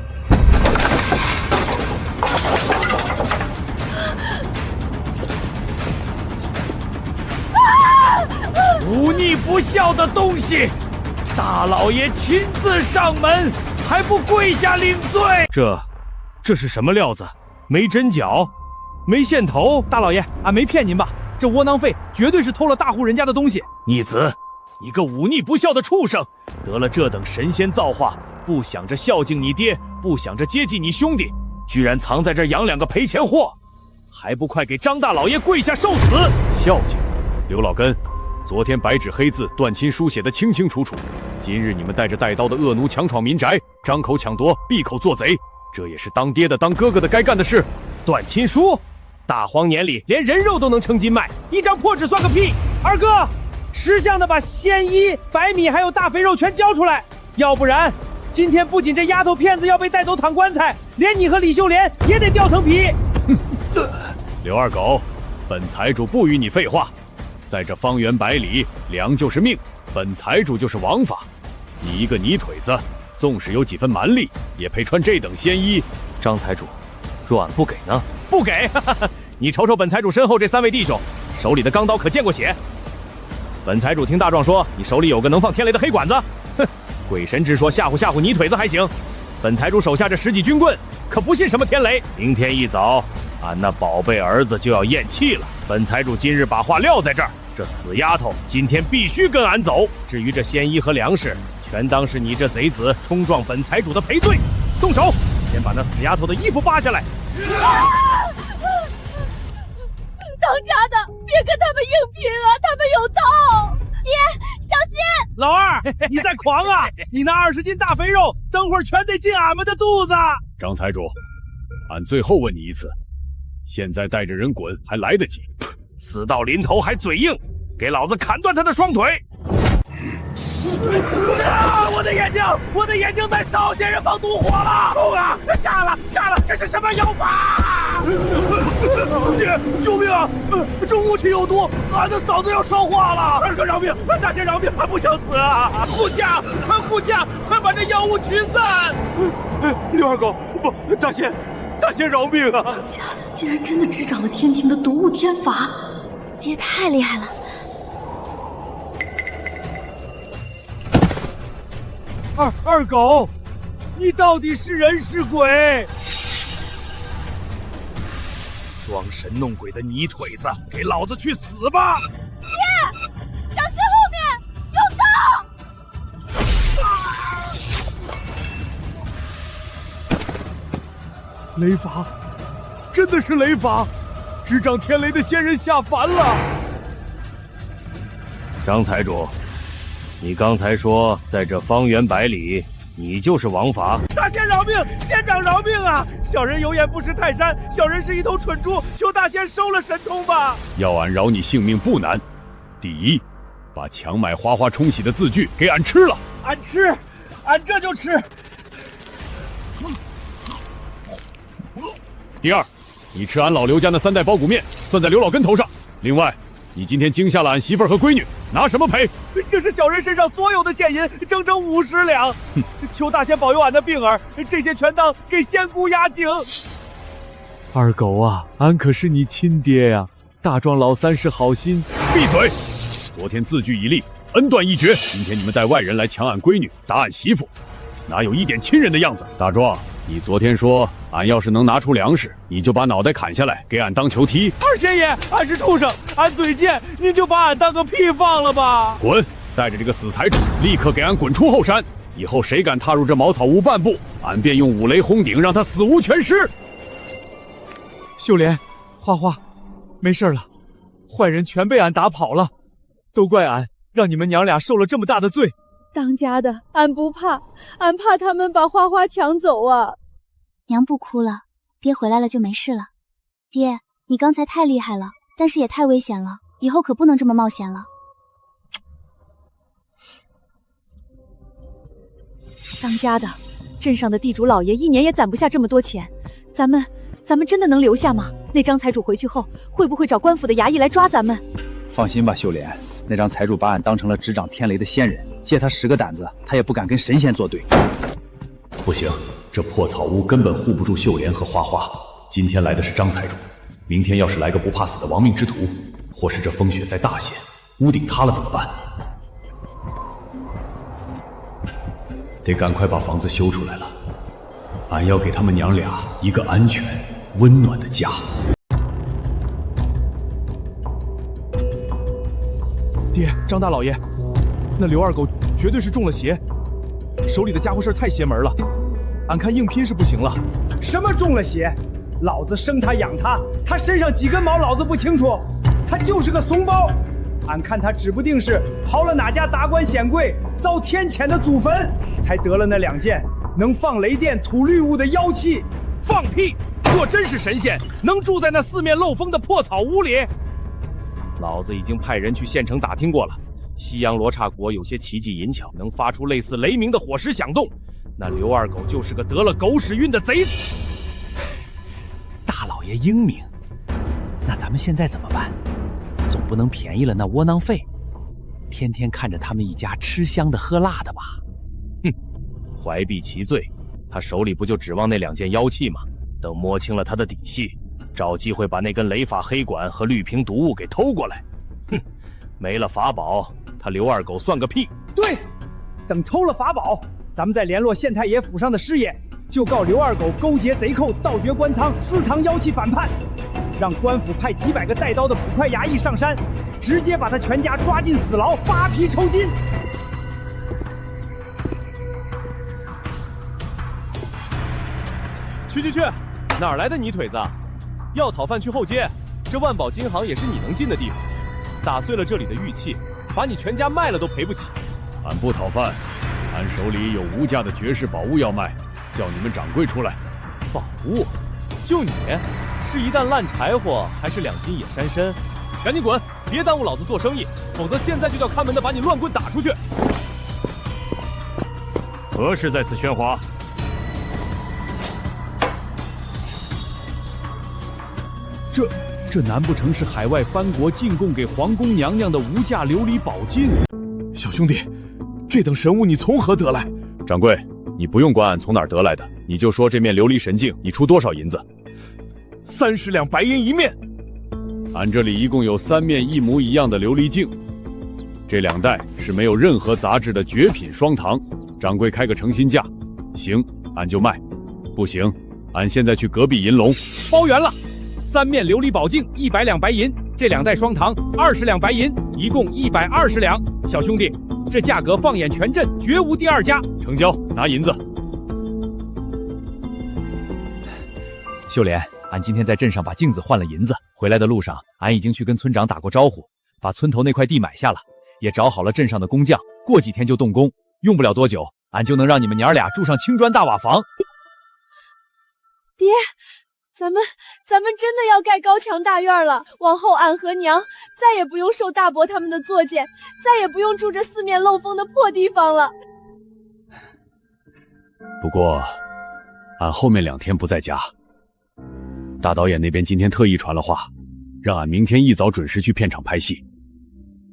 忤逆不孝的东西！大老爷亲自上门，还不跪下领罪？这是什么料子？没针脚，没线头。大老爷，俺没骗您吧？这窝囊废绝对是偷了大户人家的东西。逆子，你个忤逆不孝的畜生，得了这等神仙造化，不想着孝敬你爹，不想着接济你兄弟，居然藏在这养2个赔钱货，还不快给张大老爷跪下受死！孝敬，刘老根，昨天白纸黑字段亲书写的清清楚楚，今日你们带着带刀的恶奴强闯民宅，张口抢夺，闭口做贼，这也是当爹的当哥哥的该干的事。段亲书，大荒年里连人肉都能称斤卖，一张破纸算个屁！二哥，识相的把鲜衣、白米还有大肥肉全交出来，要不然今天不仅这丫头片子要被带走躺棺材，连你和李秀莲也得掉层皮。刘二狗，本财主不与你废话，在这方圆百里，粮就是命，本财主就是王法。你一个泥腿子，纵使有几分蛮力，也配穿这等仙衣？张财主，若俺不给呢？不给！你瞅瞅本财主身后这3位弟兄，手里的钢刀可见过血？本财主听大壮说，你手里有个能放天雷的黑管子，哼，鬼神之说吓唬吓唬泥腿子还行。本财主手下这10几军棍，可不信什么天雷。明天一早，俺那宝贝儿子就要咽气了。本财主今日把话撂在这儿，这死丫头今天必须跟俺走。至于这仙衣和粮食，全当是你这贼子冲撞本财主的赔罪。动手，先把那死丫头的衣服扒下来。当家的，别跟他们硬拼啊！他们有刀！爹，小心！老二，你在狂啊！你那20斤大肥肉，等会儿全得进俺们的肚子！张财主，俺最后问你一次，现在带着人滚还来得及。死到临头还嘴硬，给老子砍断他的双腿！啊！我的眼睛，我的眼睛在烧，仙人放毒火了！痛啊！下了，这是什么妖法？爹，救命啊！这雾气有毒，俺的嫂子要烧化了！二哥饶命，大仙饶命，俺不想死啊！护驾，快把这妖雾驱散！刘二狗，不，大仙饶命啊！当家的竟然真的执掌了天庭的毒雾天法，爹太厉害了！二狗，你到底是人是鬼？装神弄鬼的泥腿子，给老子去死吧！爹，小心后面有刀！雷法，真的是雷法！执掌天雷的仙人下凡了。张财主，你刚才说在这方圆百里，你就是王法。大仙饶命，仙长饶命啊！小人有眼不识泰山，小人是一头蠢猪，求大仙收了神通吧。要俺饶你性命不难。第一，把强买花花冲洗的字据给俺吃了。俺吃，俺这就吃。第二，你吃俺老刘家那3袋包谷面，算在刘老根头上。另外，你今天惊吓了俺媳妇儿和闺女，拿什么赔？这是小人身上所有的现银，整整50两。求大仙保佑俺的病儿，这些全当给仙姑压惊。二狗啊，俺可是你亲爹呀！大壮老三是好心。闭嘴！昨天字据已立，恩断义绝。今天你们带外人来抢俺闺女，打俺媳妇，哪有一点亲人的样子？大壮，你昨天说俺要是能拿出粮食，你就把脑袋砍下来给俺当球踢。二仙爷，俺是畜生，俺嘴贱，您就把俺当个屁放了吧！滚！带着这个死财主，立刻给俺滚出后山！以后谁敢踏入这茅草屋半步，俺便用五雷轰顶，让他死无全尸。秀莲，花花，没事了，坏人全被俺打跑了，都怪俺让你们娘俩受了这么大的罪。当家的，俺不怕，俺怕他们把花花抢走啊！娘不哭了，爹回来了就没事了。爹，你刚才太厉害了，但是也太危险了，以后可不能这么冒险了。当家的，镇上的地主老爷1年也攒不下这么多钱，咱们真的能留下吗？那张财主回去后，会不会找官府的衙役来抓咱们？放心吧，秀莲，那张财主把俺当成了执掌天雷的仙人，借他10个胆子，他也不敢跟神仙作对。不行，这破草屋根本护不住秀莲和花花。今天来的是张财主，明天要是来个不怕死的亡命之徒，或是这风雪再大些，屋顶塌了怎么办？得赶快把房子修出来了，俺要给他们娘俩一个安全温暖的家。爹，张大老爷，那刘二狗绝对是中了邪，手里的家伙事太邪门了，俺看硬拼是不行了。什么中了邪？老子生他养他，他身上几根毛老子不清楚，他就是个怂包。俺看他指不定是刨了哪家达官显贵遭天谴的祖坟，才得了那2件能放雷电吐绿雾的妖气。放屁！若真是神仙，能住在那4面漏风的破草屋里？老子已经派人去县城打听过了，西洋罗刹国有些奇技淫巧，能发出类似雷鸣的火石响动。那刘二狗就是个得了狗屎运的贼子。大老爷英明，那咱们现在怎么办？总不能便宜了那窝囊废，天天看着他们一家吃香的喝辣的吧？哼，怀璧其罪，他手里不就指望那2件妖器吗？等摸清了他的底细，找机会把那根雷法黑管和绿瓶毒物给偷过来。哼，没了法宝，他刘二狗算个屁！对，等偷了法宝，咱们再联络县太爷府上的师爷，就告刘二狗勾结贼寇，盗掘官仓，私藏妖器反叛，让官府派几百个带刀的捕快衙役上山，直接把他全家抓进死牢，扒皮抽筋。去，哪儿来的泥腿子？要讨饭去后街，这万宝金行也是你能进的地方。打碎了这里的玉器，把你全家卖了都赔不起。俺不讨饭，俺手里有无价的绝世宝物要卖，叫你们掌柜出来。宝物？就你，是一担烂柴火，还是2斤野山参？赶紧滚，别耽误老子做生意，否则现在就叫看门的把你乱棍打出去。何事在此喧哗？这难不成是海外藩国进贡给皇宫娘娘的无价琉璃宝镜？小兄弟，这等神物你从何得来？掌柜，你不用管俺从哪儿得来的，你就说这面琉璃神镜你出多少银子？30两白银一面。俺这里一共有3面一模一样的琉璃镜，这2袋是没有任何杂质的绝品双糖。掌柜开个诚心价，行，俺就卖；不行，俺现在去隔壁银龙包圆了。3面琉璃宝镜100两白银，这2袋双糖20两白银，一共120两。小兄弟，这价格放眼全镇绝无第2家。成交，拿银子。秀莲，俺今天在镇上把镜子换了银子，回来的路上，俺已经去跟村长打过招呼，把村头那块地买下了，也找好了镇上的工匠，过几天就动工，用不了多久，俺就能让你们娘俩住上青砖大瓦房。爹，咱们真的要盖高墙大院了，往后俺和娘再也不用受大伯他们的作践，再也不用住这4面漏风的破地方了。不过，俺后面2天不在家。大导演那边今天特意传了话，让俺明天一早准时去片场拍戏。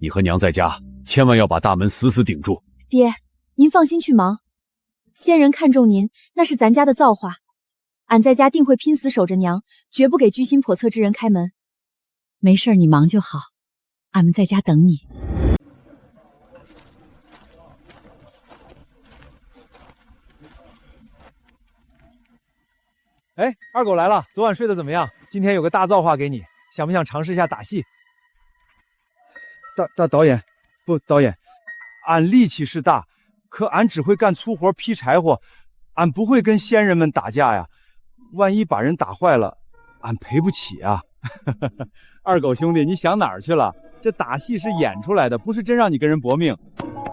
你和娘在家，千万要把大门死死顶住。爹，您放心去忙，仙人看中您，那是咱家的造化。俺在家定会拼死守着娘，绝不给居心叵测之人开门。没事，你忙就好，俺们在家等你。哎，二狗来了，昨晚睡得怎么样？今天有个大造化给你，想不想尝试一下打戏？导演，不，导演，俺力气是大，可俺只会干粗活劈柴火，俺不会跟仙人们打架呀。万一把人打坏了，俺赔不起啊！二狗兄弟，你想哪儿去了？这打戏是演出来的，不是真让你跟人搏命。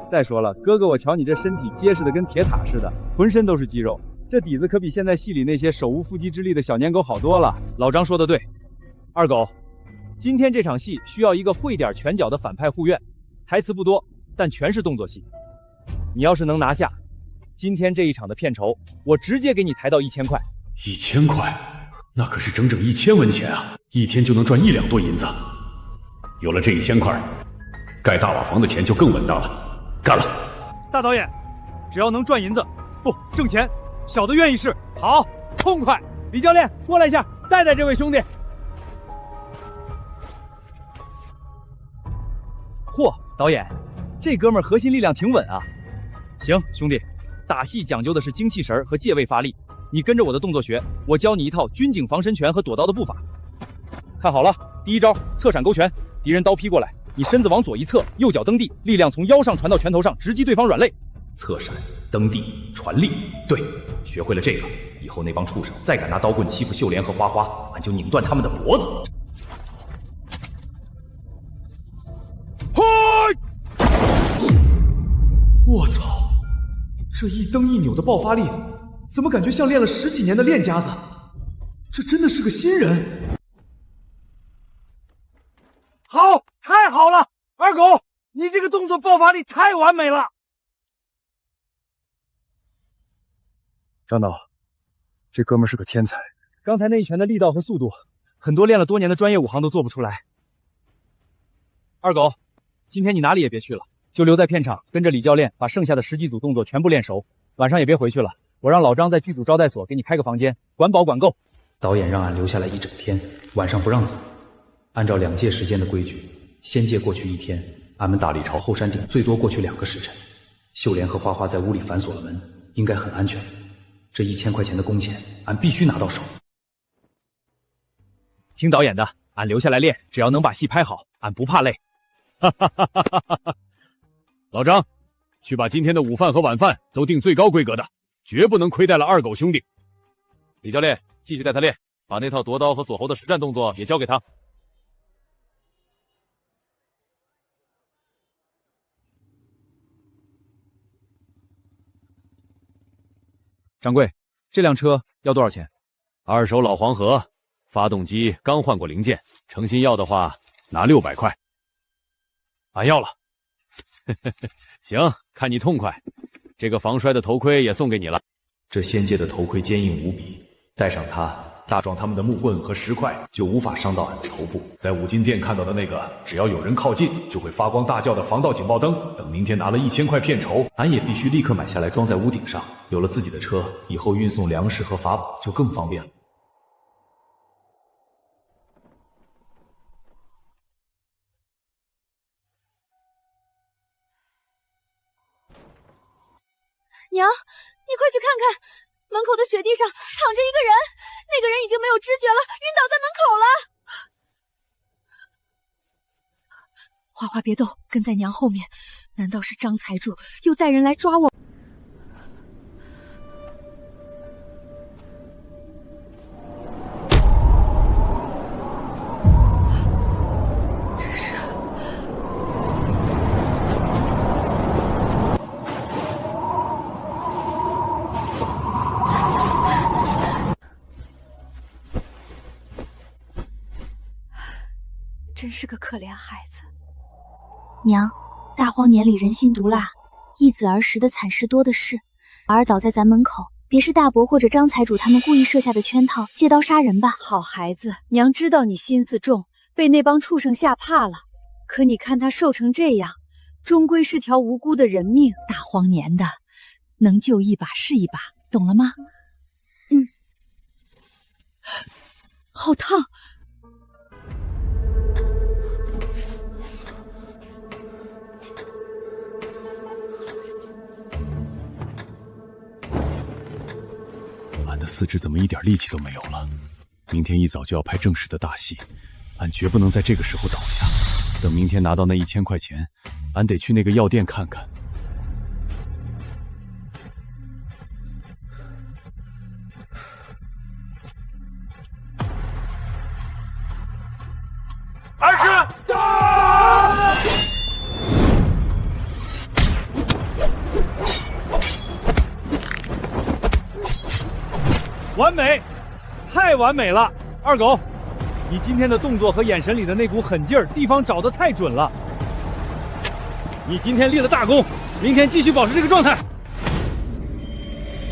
再说了，哥哥，我瞧你这身体结实的跟铁塔似的，浑身都是肌肉，这底子可比现在戏里那些手无缚鸡之力的小年狗好多了。老张说的对，二狗，今天这场戏需要一个会点拳脚的反派护院，台词不多，但全是动作戏。你要是能拿下，今天这一场的片酬，我直接给你抬到1000块。1000块，那可是整整1000文钱啊！一天就能赚1两多银子。有了这1000块，盖大瓦房的钱就更稳当了。干了！大导演，只要能赚银子，不挣钱，小的愿意试。好，痛快！李教练，过来一下，带带这位兄弟。嚯，导演，这哥们儿核心力量挺稳啊。行，兄弟，打戏讲究的是精气神和借位发力。你跟着我的动作学，我教你一套军警防身拳和躲刀的步伐。看好了，第一招侧闪勾拳，敌人刀劈过来，你身子往左一侧，右脚蹬地，力量从腰上传到拳头上，直击对方软肋。侧闪、蹬地、传力，对，学会了这个，以后那帮畜生再敢拿刀棍欺负秀莲和花花，俺就拧断他们的脖子。我操！这一蹬一扭的爆发力，怎么感觉像练了10几年的练家子？这真的是个新人。好，太好了，二狗，你这个动作爆发力太完美了。张导，这哥们儿是个天才，刚才那一拳的力道和速度，很多练了多年的专业武行都做不出来。二狗，今天你哪里也别去了，就留在片场，跟着李教练把剩下的10几组动作全部练熟。晚上也别回去了，我让老张在剧组招待所给你开个房间，管饱管够。导演让俺留下来一整天，晚上不让走。按照2届时间的规矩，先届过去1天，俺们大理朝后山顶最多过去2个时辰。秀莲和花花在屋里反锁了门，应该很安全。这1000块钱的工钱，俺必须拿到手。听导演的，俺留下来练，只要能把戏拍好，俺不怕累。哈哈哈哈哈哈！老张，去把今天的午饭和晚饭都订最高规格的，绝不能亏待了二狗兄弟。李教练，继续带他练，把那套夺刀和锁喉的实战动作也教给他。掌柜，这辆车要多少钱？2手老黄河，发动机刚换过零件，诚心要的话，拿600块。俺要了。行，看你痛快。这个防摔的头盔也送给你了。这仙界的头盔坚硬无比，戴上它，大壮他们的木棍和石块就无法伤到俺的头部。在五金店看到的那个，只要有人靠近就会发光大叫的防盗警报灯，等明天拿了1000块片酬，俺也必须立刻买下来装在屋顶上。有了自己的车，以后运送粮食和法宝就更方便了。娘，你快去看看，门口的雪地上躺着一个人，那个人已经没有知觉了，晕倒在门口了。花花别动，跟在娘后面。难道是张财主又带人来抓我？真是个可怜孩子。娘，大荒年里人心毒辣，一子而食的惨事多的是，儿倒在咱门口，别是大伯或者张财主他们故意设下的圈套，借刀杀人吧？好孩子，娘知道你心思重，被那帮畜生吓怕了。可你看他瘦成这样，终归是条无辜的人命。大荒年的，能救一把是一把，懂了吗？嗯。好烫！俺的四肢怎么一点力气都没有了？明天一早就要拍正式的大戏，俺绝不能在这个时候倒下。等明天拿到那1000块钱，俺得去那个药店看看。儿时打！完美，太完美了！二狗，你今天的动作和眼神里的那股狠劲儿，地方找得太准了。你今天立了大功，明天继续保持这个状态。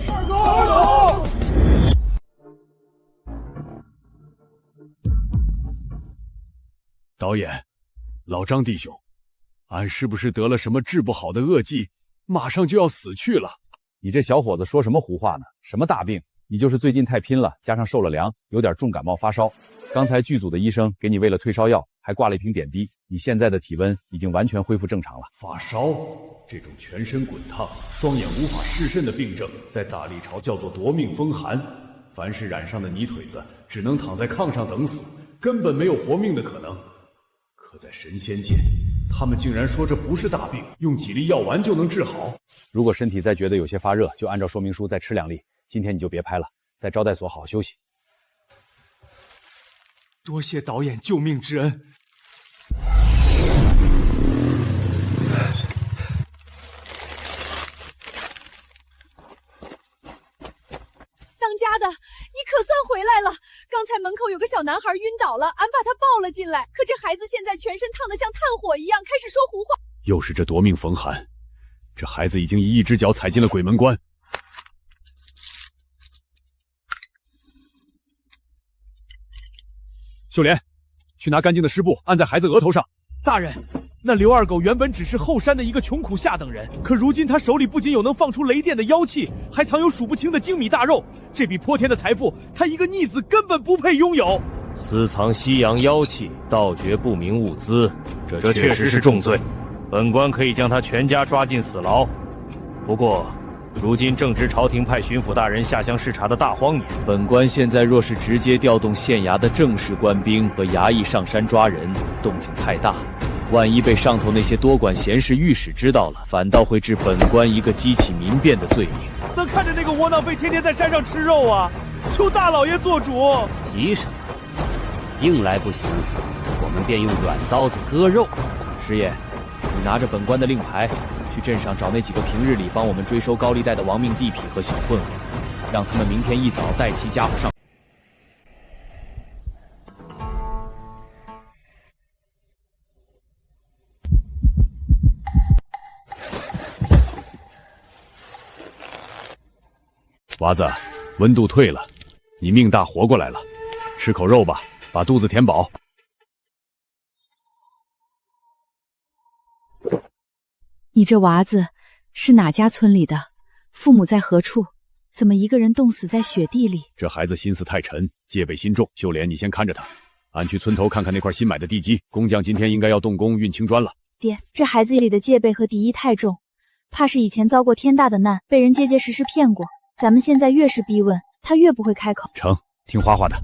二狗！导演，老张弟兄，俺是不是得了什么治不好的恶疾，马上就要死去了？你这小伙子说什么胡话呢？什么大病？你就是最近太拼了，加上受了凉，有点重感冒发烧。刚才剧组的医生给你喂了退烧药，还挂了一瓶点滴。你现在的体温已经完全恢复正常了。发烧，这种全身滚烫、双眼无法视甚的病症，在大历朝叫做夺命风寒。凡是染上的泥腿子，只能躺在炕上等死，根本没有活命的可能。可在神仙界，他们竟然说这不是大病，用几粒药丸就能治好。如果身体再觉得有些发热，就按照说明书再吃2粒。今天你就别拍了，在招待所好好休息。多谢导演救命之恩。当家的，你可算回来了！刚才门口有个小男孩晕倒了，俺把他抱了进来，可这孩子现在全身烫得像炭火一样，开始说胡话。又是这夺命风寒，这孩子已经以一只脚踩进了鬼门关。秀莲，去拿干净的湿布按在孩子额头上。大人，那刘二狗原本只是后山的一个穷苦下等人，可如今他手里不仅有能放出雷电的妖气，还藏有数不清的精米大肉，这笔泼天的财富，他一个逆子根本不配拥有。私藏西洋妖气，盗掘不明物资，这确实是重罪。本官可以将他全家抓进死牢。不过，如今正值朝廷派巡抚大人下乡视察的大荒年，本官现在若是直接调动县衙的正式官兵和衙役上山抓人，动静太大，万一被上头那些多管闲事御史知道了，反倒会治本官一个激起民变的罪名。怎看着这个窝囊废天天在山上吃肉啊？求大老爷做主！急什么？硬来不行，我们便用软刀子割肉。师爷，你拿着本官的令牌，去镇上找那几个平日里帮我们追收高利贷的亡命地痞和小混混，让他们明天一早带齐家伙上。娃子，温度退了，你命大活过来了，吃口肉吧，把肚子填饱。你这娃子是哪家村里的？父母在何处？怎么一个人冻死在雪地里？这孩子心思太沉，戒备心重。秀莲，你先看着他，俺去村头看看那块新买的地基，工匠今天应该要动工运青砖了。爹，这孩子里的戒备和敌意太重，怕是以前遭过天大的难，被人结结实实骗过。咱们现在越是逼问，他越不会开口。成，听花花的。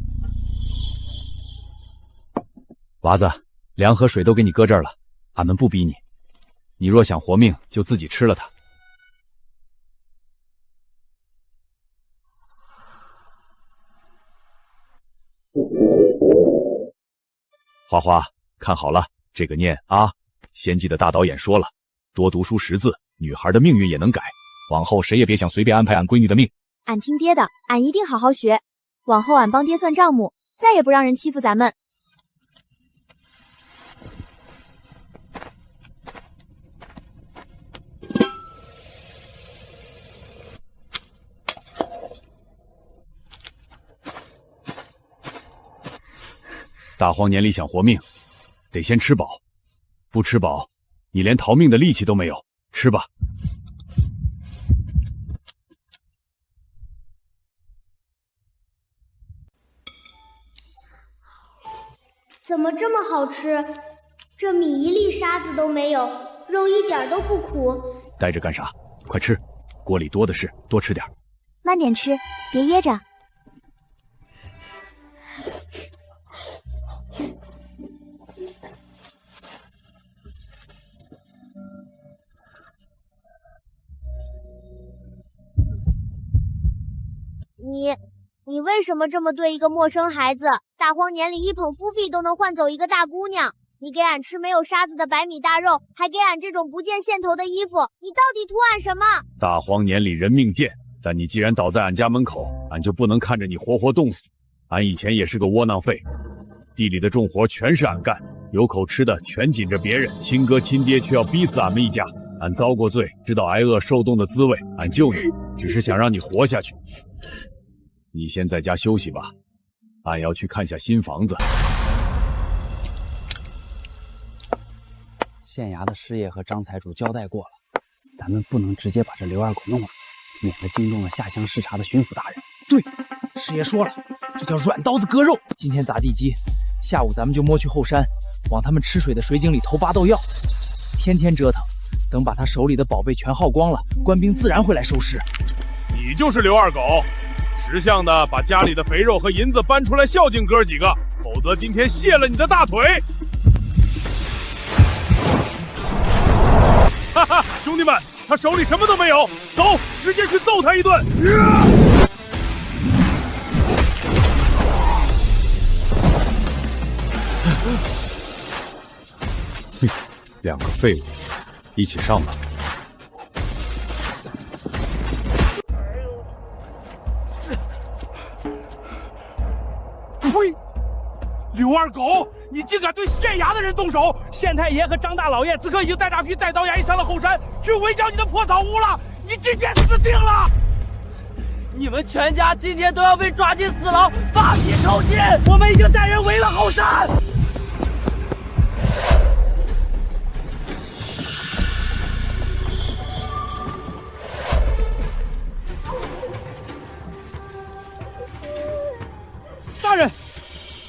娃子，粮和水都给你搁这儿了，俺们不逼你。你若想活命，就自己吃了它。花花，看好了，这个念啊，先记得大导演说了，多读书识字，女孩的命运也能改。往后谁也别想随便安排俺闺女的命。俺听爹的，俺一定好好学。往后俺帮爹算账目，再也不让人欺负咱们。大荒年里想活命，得先吃饱，不吃饱，你连逃命的力气都没有。吃吧。怎么这么好吃？这米一粒沙子都没有，肉一点都不苦。待着干啥？快吃，锅里多的是，多吃点。慢点吃，别噎着。你为什么这么对一个陌生孩子？大荒年里一捧夫费都能换走一个大姑娘，你给俺吃没有沙子的白米大肉，还给俺这种不见线头的衣服，你到底图俺什么？大荒年里人命贱，但你既然倒在俺家门口，俺就不能看着你活活冻死。俺以前也是个窝囊废，地里的重活全是俺干，有口吃的全紧着别人，亲哥亲爹却要逼死俺们一家。俺遭过罪，知道挨饿受冻的滋味，俺救你，只是想让你活下去。你先在家休息吧，俺要去看下新房子。县衙的师爷和张财主交代过了，咱们不能直接把这刘二狗弄死，免得惊动了下乡视察的巡抚大人。对，师爷说了，这叫软刀子割肉。今天砸地基，下午咱们就摸去后山，往他们吃水的水井里投8豆药，天天折腾，等把他手里的宝贝全耗光了，官兵自然会来收尸。你就是刘二狗，识相的把家里的肥肉和银子搬出来孝敬哥几个，否则今天卸了你的大腿！哈哈，兄弟们，他手里什么都没有，走，直接去揍他一顿！两个废物，一起上吧。呸！刘二狗，你竟敢对县衙的人动手！县太爷和张大老爷此刻已经带大批带刀衙役上了后山，去围剿你的破草屋了！你今天死定了！你们全家今天都要被抓进死牢，发皮抽筋！我们已经带人围了后山。大人，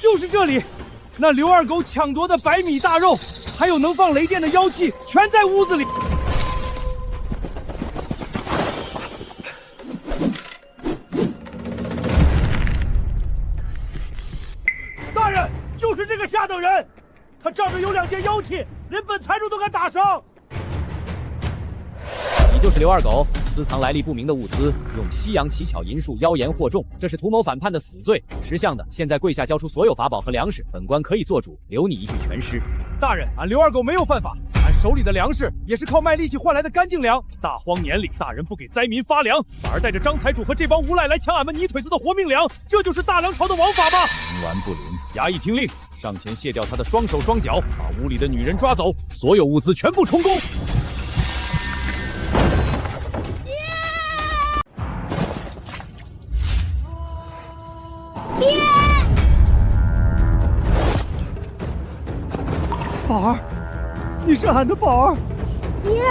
就是这里，那刘二狗抢夺的百米大肉，还有能放雷电的妖气，全在屋子里。大人，就是这个下等人，他仗着有2件妖气，连本财主都敢打伤。你就是刘二狗，私藏来历不明的物资，用西洋奇巧银术妖言惑众，这是图谋反叛的死罪。识相的，现在跪下交出所有法宝和粮食，本官可以做主，留你一具全尸。大人，俺刘二狗没有犯法，俺手里的粮食也是靠卖力气换来的干净粮。大荒年里，大人不给灾民发粮，反而带着张财主和这帮无赖来抢俺们泥腿子的活命粮，这就是大梁朝的王法吗？冥顽不灵，衙役听令，上前卸掉他的双手双脚，把屋里的女人抓走，所有物资全部充公。爹！宝儿，你是俺的宝儿。爹，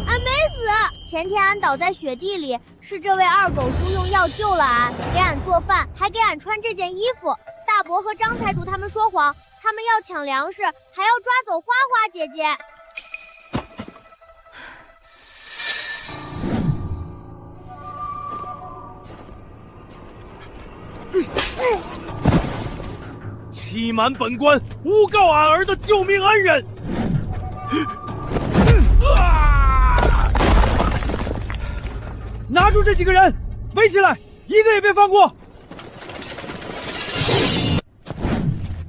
俺没死。前天俺倒在雪地里，是这位二狗叔用药救了俺，给俺做饭，还给俺穿这件衣服。大伯和张财主他们说谎，他们要抢粮食，还要抓走花花姐姐。欺瞒本官，诬告俺儿的救命恩人！拿住这几个人，围起来，一个也别放过！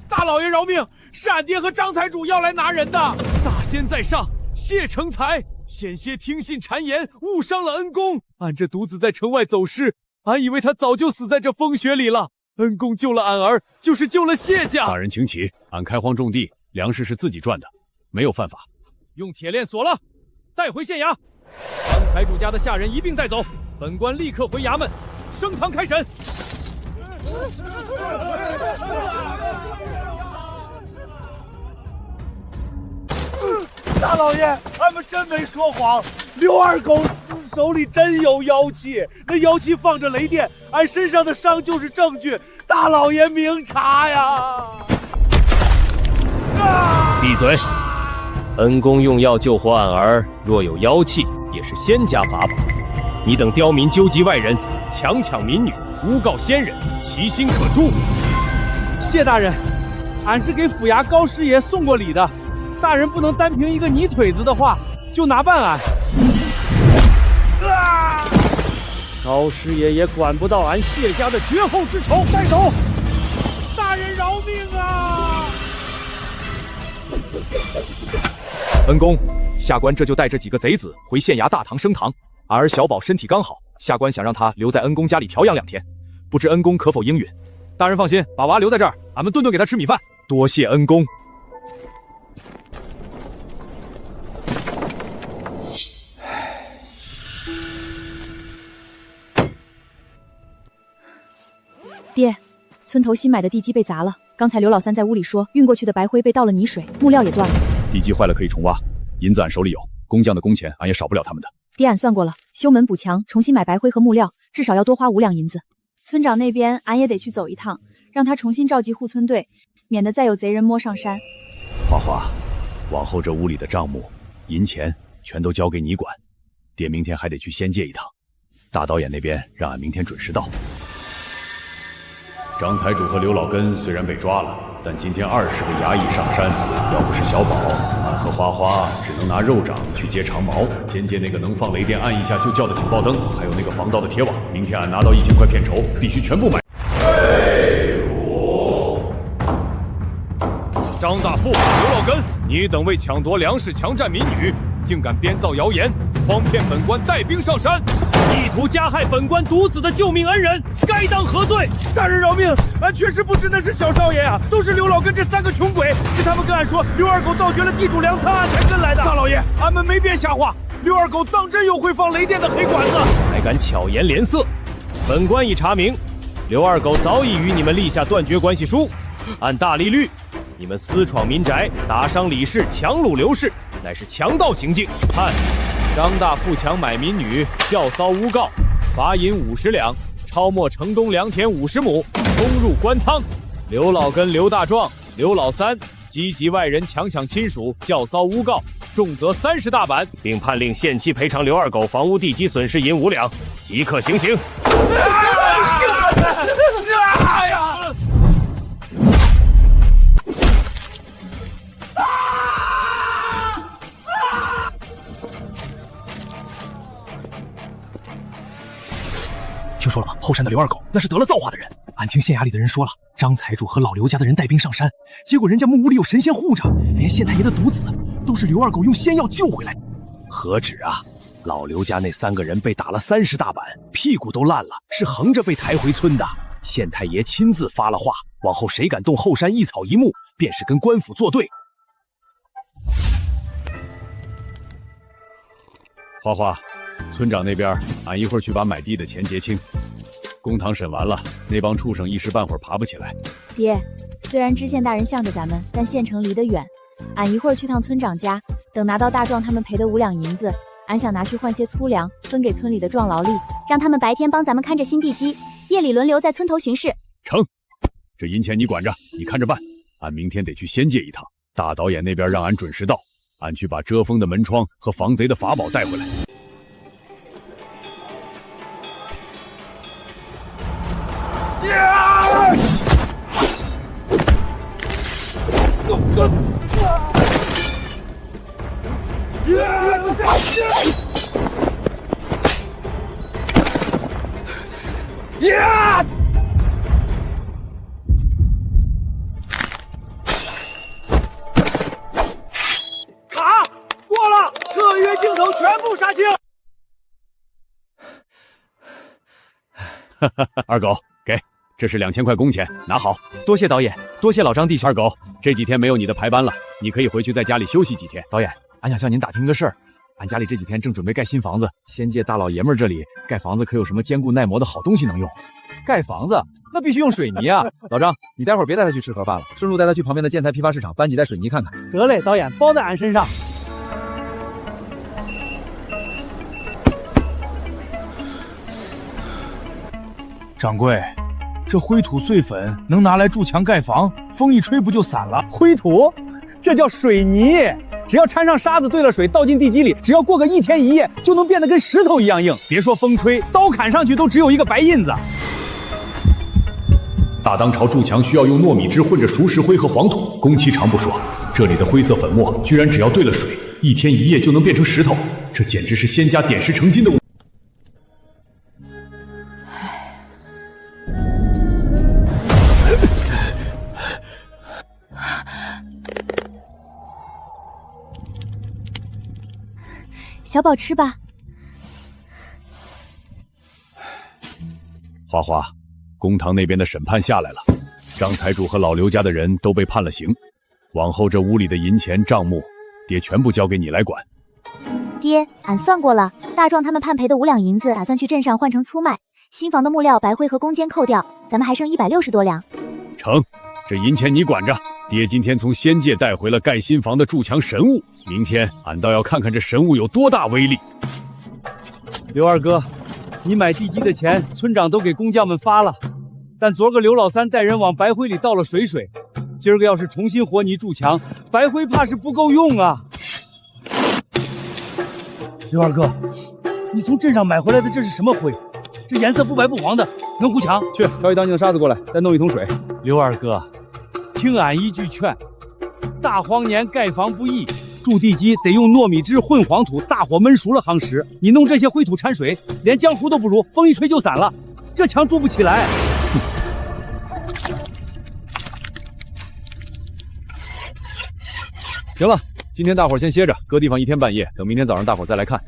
大老爷饶命，是俺爹和张财主要来拿人的。大仙在上，谢成才，险些听信谗言，误伤了恩公。俺这独子在城外走失，俺以为他早就死在这风雪里了。恩公救了俺儿，就是救了谢家。大人请起，俺开荒种地，粮食是自己赚的，没有犯法。用铁链锁了，带回县衙。张财主家的下人一并带走，本官立刻回衙门，升堂开审。大老爷，俺们真没说谎，刘二狗手里真有妖气，那妖气放着雷电，俺身上的伤就是证据。大老爷明察呀！闭嘴！恩公用药救活俺儿，若有妖气，也是仙家法宝。你等刁民纠集外人，强抢民女，诬告先人，其心可诛。谢大人，俺是给府衙高师爷送过礼的，大人不能单凭一个泥腿子的话就拿办俺。高师爷也管不到俺谢家的绝后之仇，带走！大人饶命啊！恩公，下官这就带着几个贼子回县衙大堂升堂。俺儿小宝身体刚好，下官想让他留在恩公家里调养2天，不知恩公可否应允？大人放心，把娃留在这儿，俺们顿顿给他吃米饭。多谢恩公。爹，村头新买的地基被砸了，刚才刘老三在屋里说，运过去的白灰被倒了泥水，木料也断了。地基坏了可以重挖，银子俺手里有，工匠的工钱俺也少不了他们的。爹，俺算过了，修门补墙，重新买白灰和木料，至少要多花5两银子。村长那边俺也得去走一趟，让他重新召集护村队，免得再有贼人摸上山。花花，往后这屋里的账目、银钱全都交给你管。爹明天还得去仙界一趟，大导演那边让俺明天准时到。张财主和刘老根虽然被抓了，但今天20个衙役上山，要不是小宝，俺和花花只能拿肉掌去接长矛，先接那个能放雷电按一下就叫的警报灯，还有那个防盗的铁网。明天俺拿到1000块片酬，必须全部买。张大富、刘老根，你等为抢夺粮食、强占民女，竟敢编造谣言，诓骗本官带兵上山，意图加害本官独子的救命恩人，该当何罪？大人饶命，俺确实不知那是小少爷啊，都是刘老根这3个穷鬼，是他们跟俺说刘二狗盗掘了地主粮仓，俺才跟来的。大老爷，俺们没编瞎话，刘二狗当真有会放雷电的黑管子，还敢巧言连色，本官已查明，刘二狗早已与你们立下断绝关系书，按大利率，你们私闯民宅，打伤李氏，强掳刘氏，乃是强盗行径。判张大富强买民女，教骚诬告，罚银50两，抄没城东良田50亩，冲入官仓。刘老根、刘大壮、刘老三积极外人强抢亲属，教骚诬告，重则30大板，并判令限期赔偿刘二狗房屋地基损失银5两，即刻行刑。听说了吗？后山的刘二狗那是得了造化的人。俺听县衙里的人说了，张财主和老刘家的人带兵上山，结果人家木屋里有神仙护着，连县太爷的独子都是刘二狗用仙药救回来。何止啊！老刘家那3个人被打了30大板，屁股都烂了，是横着被抬回村的。县太爷亲自发了话，往后谁敢动后山一草一木，便是跟官府作对。花花，村长那边，俺一会儿去把买地的钱结清。公堂审完了，那帮畜生一时半会儿爬不起来。爹，虽然知县大人向着咱们，但县城离得远，俺一会儿去趟村长家，等拿到大壮他们赔的5两银子，俺想拿去换些粗粮，分给村里的壮劳力，让他们白天帮咱们看着新地基，夜里轮流在村头巡视。成，这银钱你管着，你看着办。俺明天得去仙界一趟，大导演那边让俺准时到，俺去把遮风的门窗和防贼的法宝带回来。卡过了，特约镜头全部杀青。二狗，给，这是2000块工钱，拿好。多谢导演，多谢老张弟兄。二狗，这几天没有你的排班了，你可以回去在家里休息几天。导演，俺想向您打听个事儿，俺家里这几天正准备盖新房子，仙界大老爷们儿这里盖房子可有什么坚固耐磨的好东西能用？盖房子那必须用水泥啊！老张，你待会儿别带他去吃盒饭了，顺路带他去旁边的建材批发市场搬几袋水泥看看。得嘞，导演，包在俺身上。掌柜，这灰土碎粉能拿来筑墙盖房，风一吹不就散了？灰土，这叫水泥，只要掺上沙子兑了水，倒进地基里，只要过个1天1夜，就能变得跟石头一样硬。别说风吹，刀砍上去都只有一个白印子。大当朝筑墙需要用糯米汁混着熟石灰和黄土，工期长不说，这里的灰色粉末居然只要兑了水，1天1夜就能变成石头，这简直是仙家点石成金的。小宝吃吧。花花，公堂那边的审判下来了，张财主和老刘家的人都被判了刑，往后这屋里的银钱账目，爹全部交给你来管。爹，俺算过了，大壮他们判赔的5两银子，打算去镇上换成粗麦，新房的木料、白灰和工间扣掉，咱们还剩160多两。成，这银钱你管着。爹今天从仙界带回了盖新房的筑墙神物，明天俺倒要看看这神物有多大威力。刘二哥，你买地基的钱，村长都给工匠们发了，但昨个刘老三带人往白灰里倒了水，今儿个要是重新和泥筑墙，白灰怕是不够用啊。刘二哥，你从镇上买回来的这是什么灰？这颜色不白不黄的，能糊墙？去挑一当斤的沙子过来，再弄一桶水。刘二哥，听俺一句劝，大荒年盖房不易，筑地基得用糯米汁混黄土，大火焖熟了夯实。你弄这些灰土掺水，连浆糊都不如，风一吹就散了，这墙筑不起来。行了，今天大伙儿先歇着，搁地方1天半夜，等明天早上大伙儿再来看。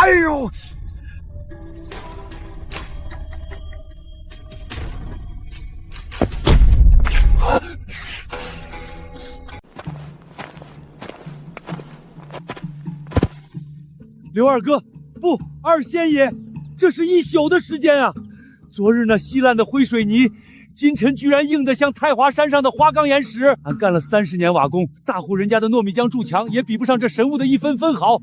哎呦！刘二哥，不，二仙爷，这是一宿的时间啊！昨日那稀烂的灰水泥，今晨居然硬得像太华山上的花岗岩石。俺干了30年瓦工，大户人家的糯米浆筑墙也比不上这神物的1分分毫。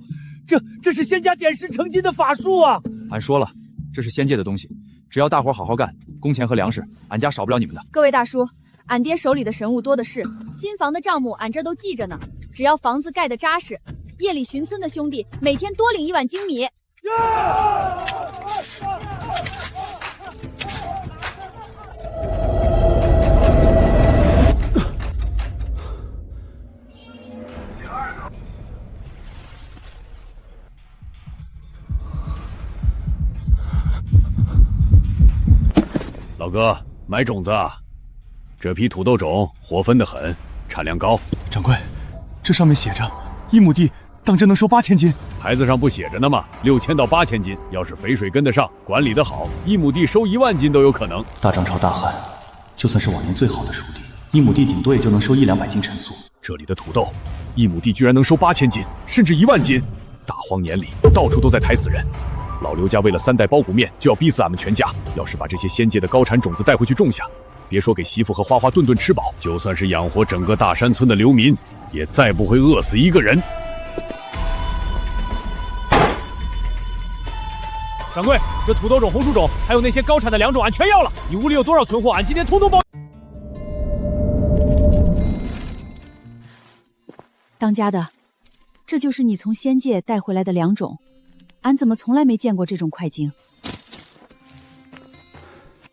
这是仙家点石成金的法术啊！俺说了，这是仙界的东西，只要大伙好好干，工钱和粮食，俺家少不了你们的。各位大叔，俺爹手里的神物多的是，新房的账目俺这都记着呢。只要房子盖得扎实，夜里巡村的兄弟每天多领1碗精米。老哥，买种子啊！这批土豆种活分得很，产量高。掌柜，这上面写着1亩地当真能收8000斤。牌子上不写着呢吗？6000到8000斤，要是肥水跟得上，管理得好，1亩地收1万斤都有可能。大涨潮大旱，就算是往年最好的熟地，1亩地顶多也就能收100-200斤陈粟。这里的土豆，1亩地居然能收8000斤，甚至1万斤。大荒年里，到处都在抬死人。老刘家为了3袋包谷面，就要逼死俺们全家。要是把这些仙界的高产种子带回去种下，别说给媳妇和花花顿顿吃饱，就算是养活整个大山村的流民，也再不会饿死一个人。掌柜，这土豆种、红薯种，还有那些高产的粮种，俺全要了。你屋里有多少存货，俺今天通通包。当家的，这就是你从仙界带回来的粮种，俺怎么从来没见过这种快茎？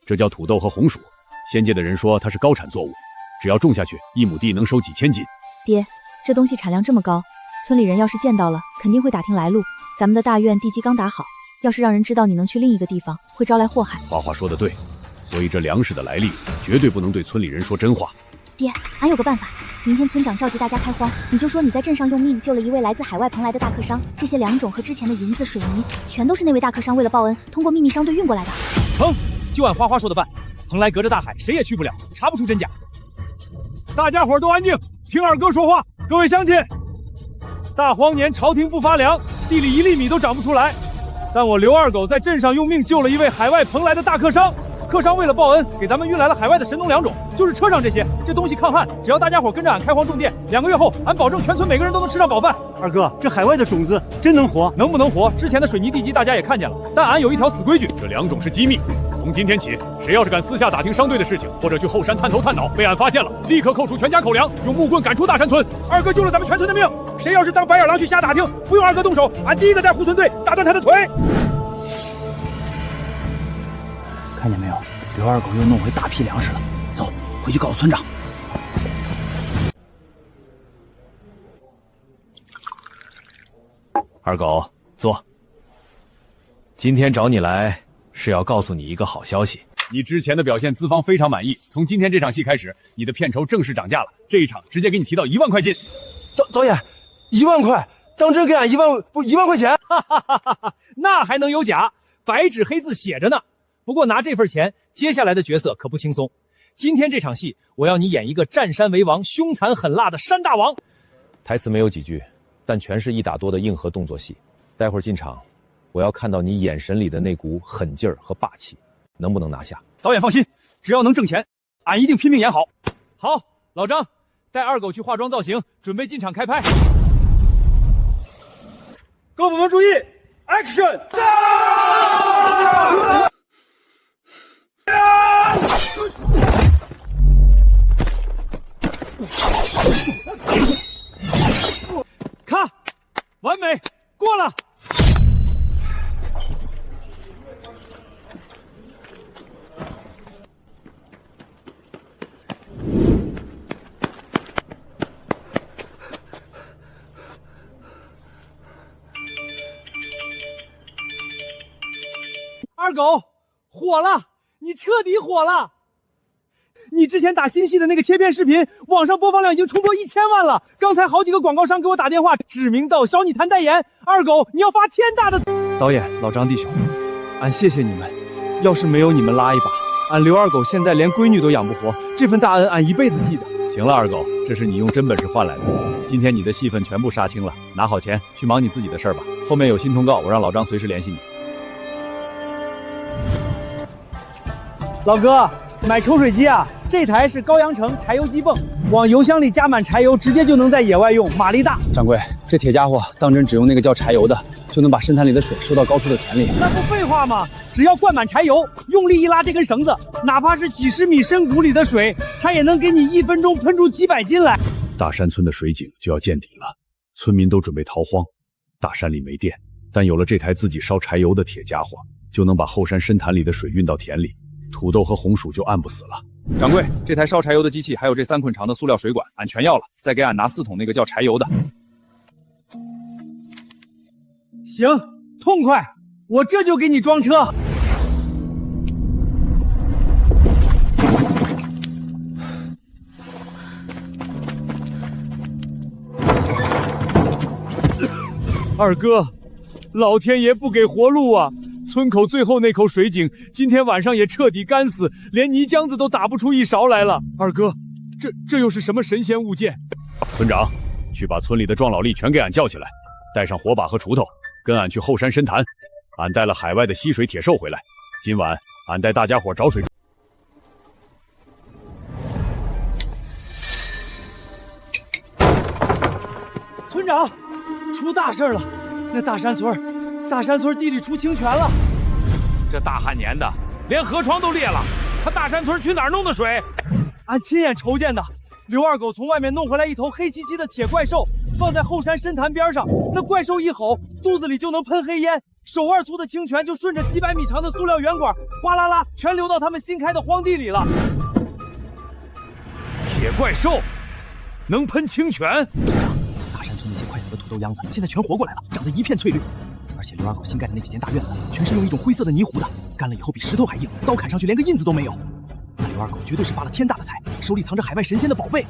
这叫土豆和红薯，仙界的人说它是高产作物，只要种下去，1亩地能收几千斤。爹，这东西产量这么高，村里人要是见到了，肯定会打听来路。咱们的大院地基刚打好，要是让人知道你能去另一个地方，会招来祸害。花花说的对，所以这粮食的来历绝对不能对村里人说真话。爹，俺有个办法，明天村长召集大家开荒，你就说你在镇上用命救了一位来自海外蓬莱的大客商，这些粮种和之前的银子、水泥，全都是那位大客商为了报恩，通过秘密商队运过来的。成，就按花花说的办。蓬莱隔着大海，谁也去不了，查不出真假。大家伙都安静，听二哥说话。各位乡亲，大荒年朝廷不发粮，地里1粒米都长不出来，但我刘二狗在镇上用命救了一位海外蓬莱的大客商。客商为了报恩，给咱们运来了海外的神农粮种，就是车上这些。这东西抗旱，只要大家伙跟着俺开荒种电，2个月后，俺保证全村每个人都能吃上饱饭。二哥，这海外的种子真能活？能不能活？之前的水泥地基大家也看见了，但俺有一条死规矩，这粮种是机密。从今天起，谁要是敢私下打听商队的事情，或者去后山探头探脑，被俺发现了，立刻扣除全家口粮，用木棍赶出大山村。二哥救了咱们全村的命，谁要是当白眼狼去瞎打听，不用二哥动手，俺第一个带护村队打断他的腿。看见没有？刘二狗又弄回大批粮食了，走，回去告诉村长。二狗，坐。今天找你来是要告诉你一个好消息。你之前的表现，资方非常满意。从今天这场戏开始，你的片酬正式涨价了。这一场直接给你提到1万块金。导演，1万块，当真给俺1万块钱？哈哈哈哈哈！那还能有假？白纸黑字写着呢。不过拿这份钱，接下来的角色可不轻松。今天这场戏，我要你演一个占山为王、凶残狠辣的山大王。台词没有几句，但全是1打多的硬核动作戏。待会儿进场，我要看到你眼神里的那股狠劲儿和霸气，能不能拿下？导演放心，只要能挣钱，俺一定拼命演好。好，老张，带二狗去化妆造型，准备进场开拍。各部门注意 ，Action！看，完美，过了。二狗火了，你彻底火了！你之前打新戏的那个切片视频，网上播放量已经冲破1000万了。刚才好几个广告商给我打电话，指名道找你谈代言。二狗，你要发天大的！导演、老张弟兄，俺谢谢你们。要是没有你们拉一把，俺刘二狗现在连闺女都养不活。这份大恩，俺一辈子记着。行了，二狗，这是你用真本事换来的。今天你的戏份全部杀青了，拿好钱去忙你自己的事儿吧。后面有新通告，我让老张随时联系你。老哥，买抽水机啊！这台是高阳城柴油机泵，往油箱里加满柴油，直接就能在野外用，马力大。掌柜，这铁家伙当真只用那个叫柴油的，就能把深潭里的水收到高处的田里？那不废话吗？只要灌满柴油，用力一拉这根绳子，哪怕是几十米深谷里的水，它也能给你1分钟喷出几百斤来。大山村的水井就要见底了，村民都准备逃荒。大山里没电，但有了这台自己烧柴油的铁家伙，就能把后山深潭里的水运到田里，土豆和红薯就按不死了。掌柜，这台烧柴油的机器还有这3捆长的塑料水管，俺全要了，再给俺拿4桶那个叫柴油的。行，痛快，我这就给你装车。二哥，老天爷不给活路啊！村口最后那口水井今天晚上也彻底干死，连泥浆子都打不出一勺来了。二哥，这又是什么神仙物件？村长，去把村里的壮劳力全给俺叫起来，带上火把和锄头，跟俺去后山深潭。俺带了海外的吸水铁兽回来，今晚俺带大家伙找水。村长，出大事了！那大山村地里出清泉了。这大旱年的，连河床都裂了，他大山村去哪儿弄的水？俺亲眼瞅见的，刘二狗从外面弄回来一头黑漆漆的铁怪兽，放在后山深潭边上。那怪兽一吼，肚子里就能喷黑烟，手腕粗的清泉就顺着几百米长的塑料圆管，哗啦啦全流到他们新开的荒地里了。铁怪兽能喷清泉？大山村那些快死的土豆秧子现在全活过来了，长得一片翠绿。而且刘二狗新盖的那几间大院子，全是用一种灰色的泥糊的，干了以后比石头还硬，刀砍上去连个印子都没有。那刘二狗绝对是发了天大的财，手里藏着海外神仙的宝贝。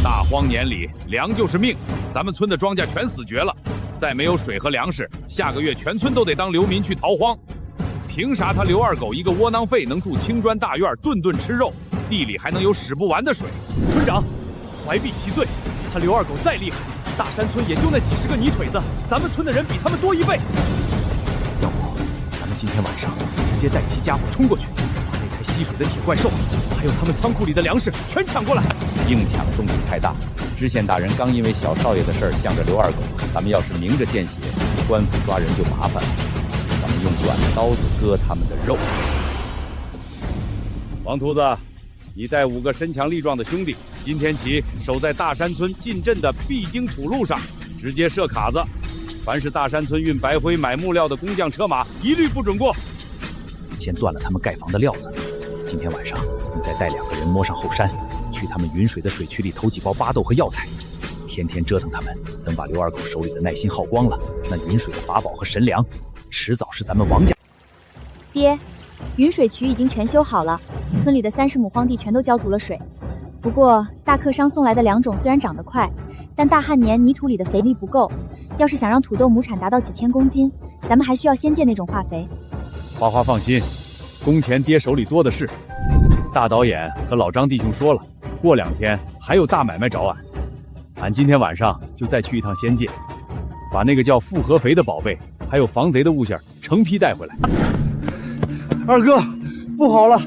大荒年里粮就是命，咱们村的庄稼全死绝了，再没有水和粮食，下个月全村都得当流民去逃荒。凭啥他刘二狗一个窝囊废能住青砖大院，顿顿吃肉，地里还能有使不完的水？村长，怀璧其罪，他刘二狗再厉害，大山村也就那几十个泥腿子，咱们村的人比他们多1倍。要不咱们今天晚上直接带齐家伙冲过去，把那台吸水的铁怪兽，还有他们仓库里的粮食全抢过来。硬抢动静太大，知县大人刚因为小少爷的事儿向着刘二狗，咱们要是明着见血，官府抓人就麻烦了。咱们用短刀子割他们的肉。王秃子，你带5个身强力壮的兄弟，今天起守在大山村进镇的必经土路上，直接设卡子。凡是大山村运白灰买木料的工匠车马，一律不准过。先断了他们盖房的料子。今天晚上你再带2个人摸上后山，去他们云水的水渠里投几包巴豆和药材，天天折腾他们。等把刘二狗手里的耐心耗光了，那云水的法宝和神粮，迟早是咱们王家。爹，云水渠已经全修好了，村里的30亩荒地全都浇足了水。不过大客商送来的良种虽然长得快，但大旱年泥土里的肥力不够。要是想让土豆亩产达到几千公斤，咱们还需要先建那种化肥。花花放心，工钱爹手里多的是。大导演和老张弟兄说了，过2天还有大买卖找俺。俺今天晚上就再去一趟仙界，把那个叫复合肥的宝贝，还有防贼的物件成批带回来。二哥，不好了！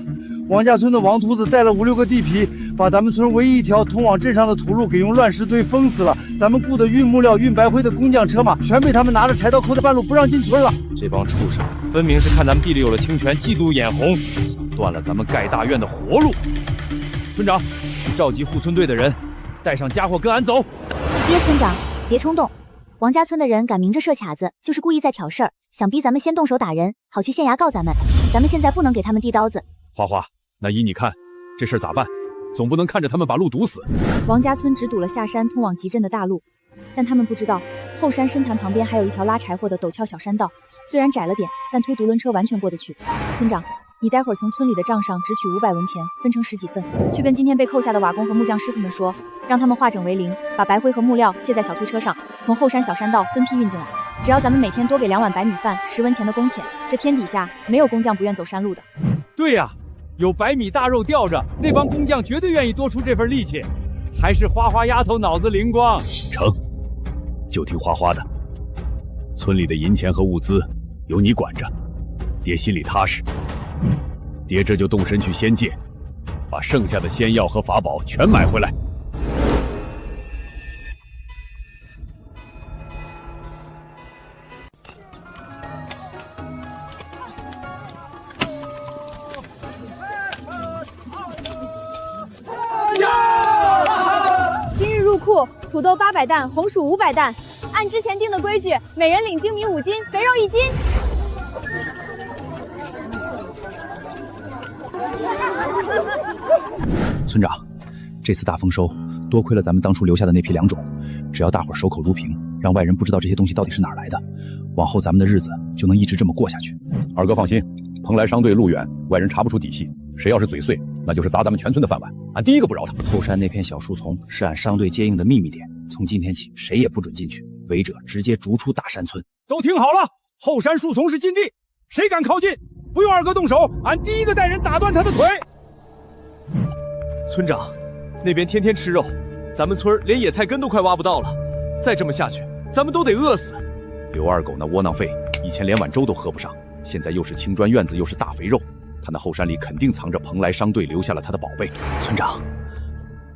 王家村的王秃子带了5、6个地痞，把咱们村唯一一条通往镇上的土路给用乱石堆封死了。咱们雇的运木料、运白灰的工匠车马，全被他们拿着柴刀扣在半路，不让进村了。这帮畜生，分明是看咱们地里有了清泉，嫉妒眼红，想断了咱们盖大院的活路。村长，去召集护村队的人，带上家伙跟俺走。爹，村长别冲动，王家村的人敢明着设卡子，就是故意在挑事儿，想逼咱们先动手打人，好去县衙告咱们。咱们现在不能给他们递刀子。花花，那依你看，这事儿咋办？总不能看着他们把路堵死。王家村只堵了下山通往集镇的大路，但他们不知道后山深潭旁边还有一条拉柴火的陡峭小山道，虽然窄了点，但推独轮车完全过得去。村长，你待会儿从村里的账上只取500文钱，分成10几份，去跟今天被扣下的瓦工和木匠师傅们说，让他们化整为零，把白灰和木料卸在小推车上，从后山小山道分批运进来。只要咱们每天多给2碗白米饭、10文钱的工钱，这天底下没有工匠不愿走山路的。对呀，有白米大肉吊着，那帮工匠绝对愿意多出这份力气。还是花花丫头脑子灵光。成，就听花花的。村村里的银钱和物资由你管着，爹心里踏实。爹这就动身去仙界，把剩下的仙药和法宝全买回来。今日入库，土豆800担，红薯500担。按之前定的规矩，每人领精米5斤，肥肉1斤。村长，这次大丰收，多亏了咱们当初留下的那批良种。只要大伙守口如瓶，让外人不知道这些东西到底是哪儿来的，往后咱们的日子就能一直这么过下去。二哥放心，蓬莱商队路远，外人查不出底细。谁要是嘴碎，那就是砸咱们全村的饭碗。俺第一个不饶他。后山那片小树丛是俺商队接应的秘密点，从今天起谁也不准进去，违者直接逐出大山村。都听好了，后山树丛是禁地，谁敢靠近，不用二哥动手，俺第一个带人打断他的腿。村长，那边天天吃肉，咱们村连野菜根都快挖不到了，再这么下去，咱们都得饿死。刘二狗那窝囊废，以前连碗粥都喝不上，现在又是青砖院子，又是大肥肉，他那后山里肯定藏着蓬莱商队留下了他的宝贝。村长，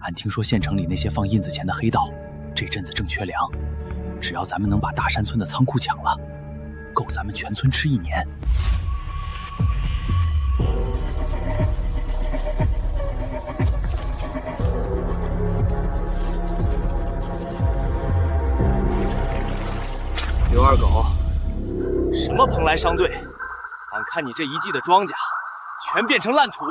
俺听说县城里那些放印子钱的黑道，这阵子正缺粮，只要咱们能把大山村的仓库抢了，够咱们全村吃1年。刘二狗，什么蓬莱商队？俺看你这一季的庄稼全变成烂土。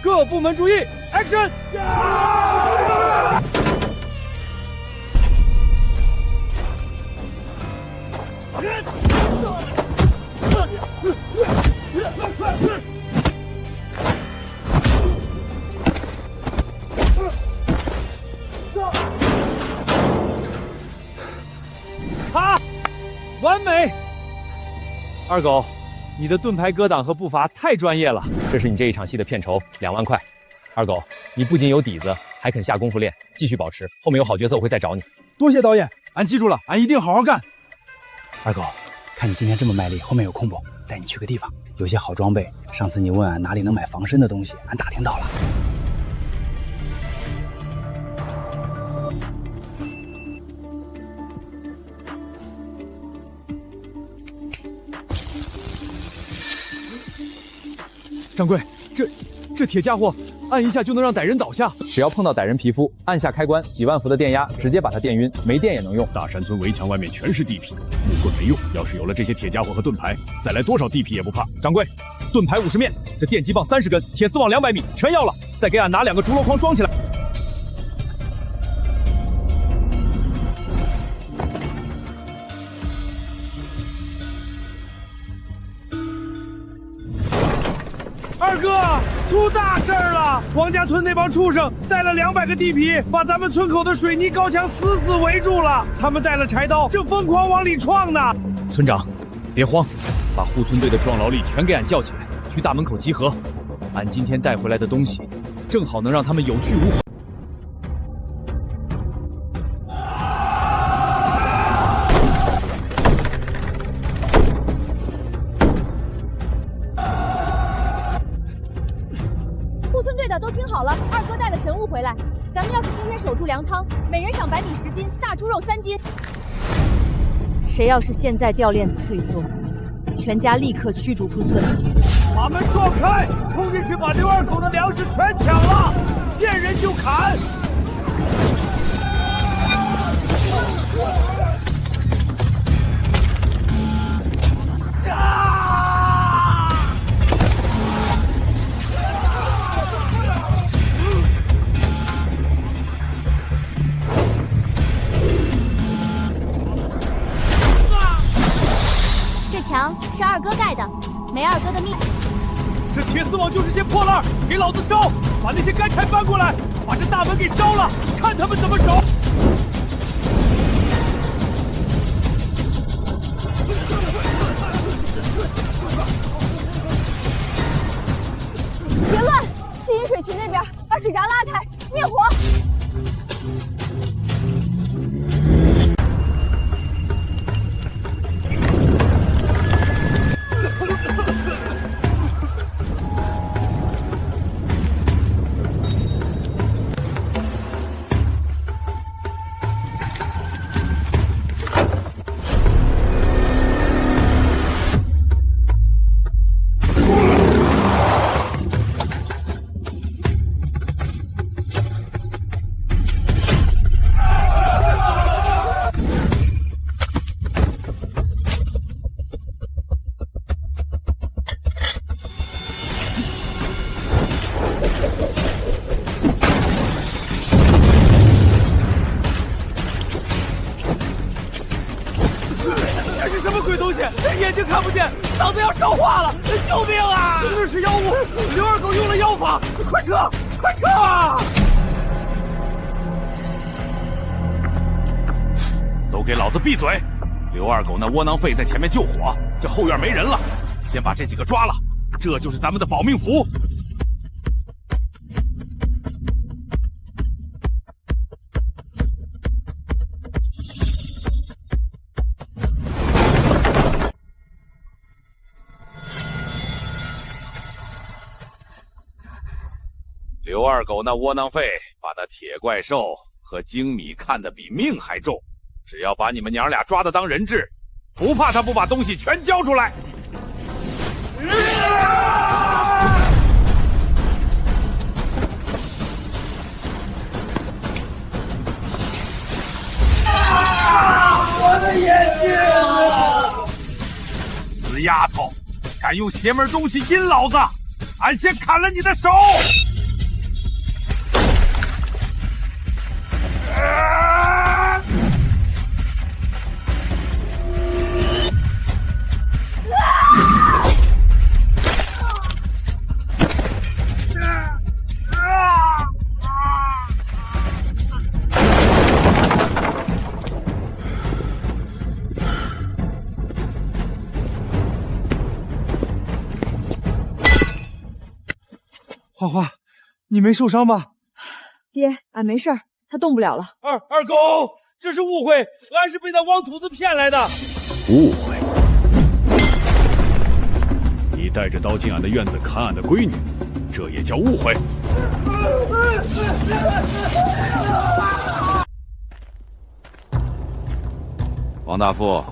各部门注意 ，Action！ 完美！二狗，你的盾牌格挡和步伐太专业了。这是你这一场戏的片酬，2万块。二狗，你不仅有底子，还肯下功夫练，继续保持。后面有好角色我会再找你。多谢导演，俺记住了，俺一定好好干。二狗，看你今天这么卖力，后面有空不？带你去个地方，有些好装备。上次你问俺哪里能买防身的东西，俺打听到了。掌柜，这铁家伙按一下就能让歹人倒下，只要碰到歹人皮肤，按下开关，几万伏的电压直接把他电晕，没电也能用。大山村围墙外面全是地皮，木棍没用，要是有了这些铁家伙和盾牌，再来多少地皮也不怕。掌柜，盾牌50面，这电击棒30根，铁丝网200米，全要了。再给俺拿2个竹箩筐装起来。二哥，出大事儿了！王家村那帮畜生带了200个地皮，把咱们村口的水泥高墙死死围住了。他们带了柴刀，正疯狂往里撞呢。村长，别慌，把护村队的壮劳力全给俺叫起来，去大门口集合。俺今天带回来的东西，正好能让他们有去无回。护村队的都听好了，二哥带了神物回来。咱们要是今天守住粮仓，每人赏白米10斤，大猪肉3斤。谁要是现在掉链子退缩，全家立刻驱逐出村。把门撞开，冲进去把刘二狗的粮食全抢了，见人就砍。这墙是二哥盖的，没二哥的命。这铁丝网就是些破烂，给老子烧！把那些干柴搬过来，把这大门给烧了，看他们怎么守！别乱，去饮水渠那边把水闸拉开，灭火！这是什么鬼东西？眼睛看不见，脑子要烧化了！救命啊！这是妖物！刘二狗用了妖法！快撤！快撤啊！都给老子闭嘴！刘二狗那窝囊废在前面救火，这后院没人了，先把这几个抓了，这就是咱们的保命符。刘二狗那窝囊废把那铁怪兽和精米看得比命还重，只要把你们娘俩抓得当人质，不怕他不把东西全交出来。我的眼睛！死丫头，敢用邪门东西阴老子，俺先砍了你的手！花花，你没受伤吧？爹，俺没事儿，他动不了了。二狗，这是误会，俺是被那王秃子骗来的。误会？你带着刀进俺的院子砍俺的闺女，这也叫误会？王大夫，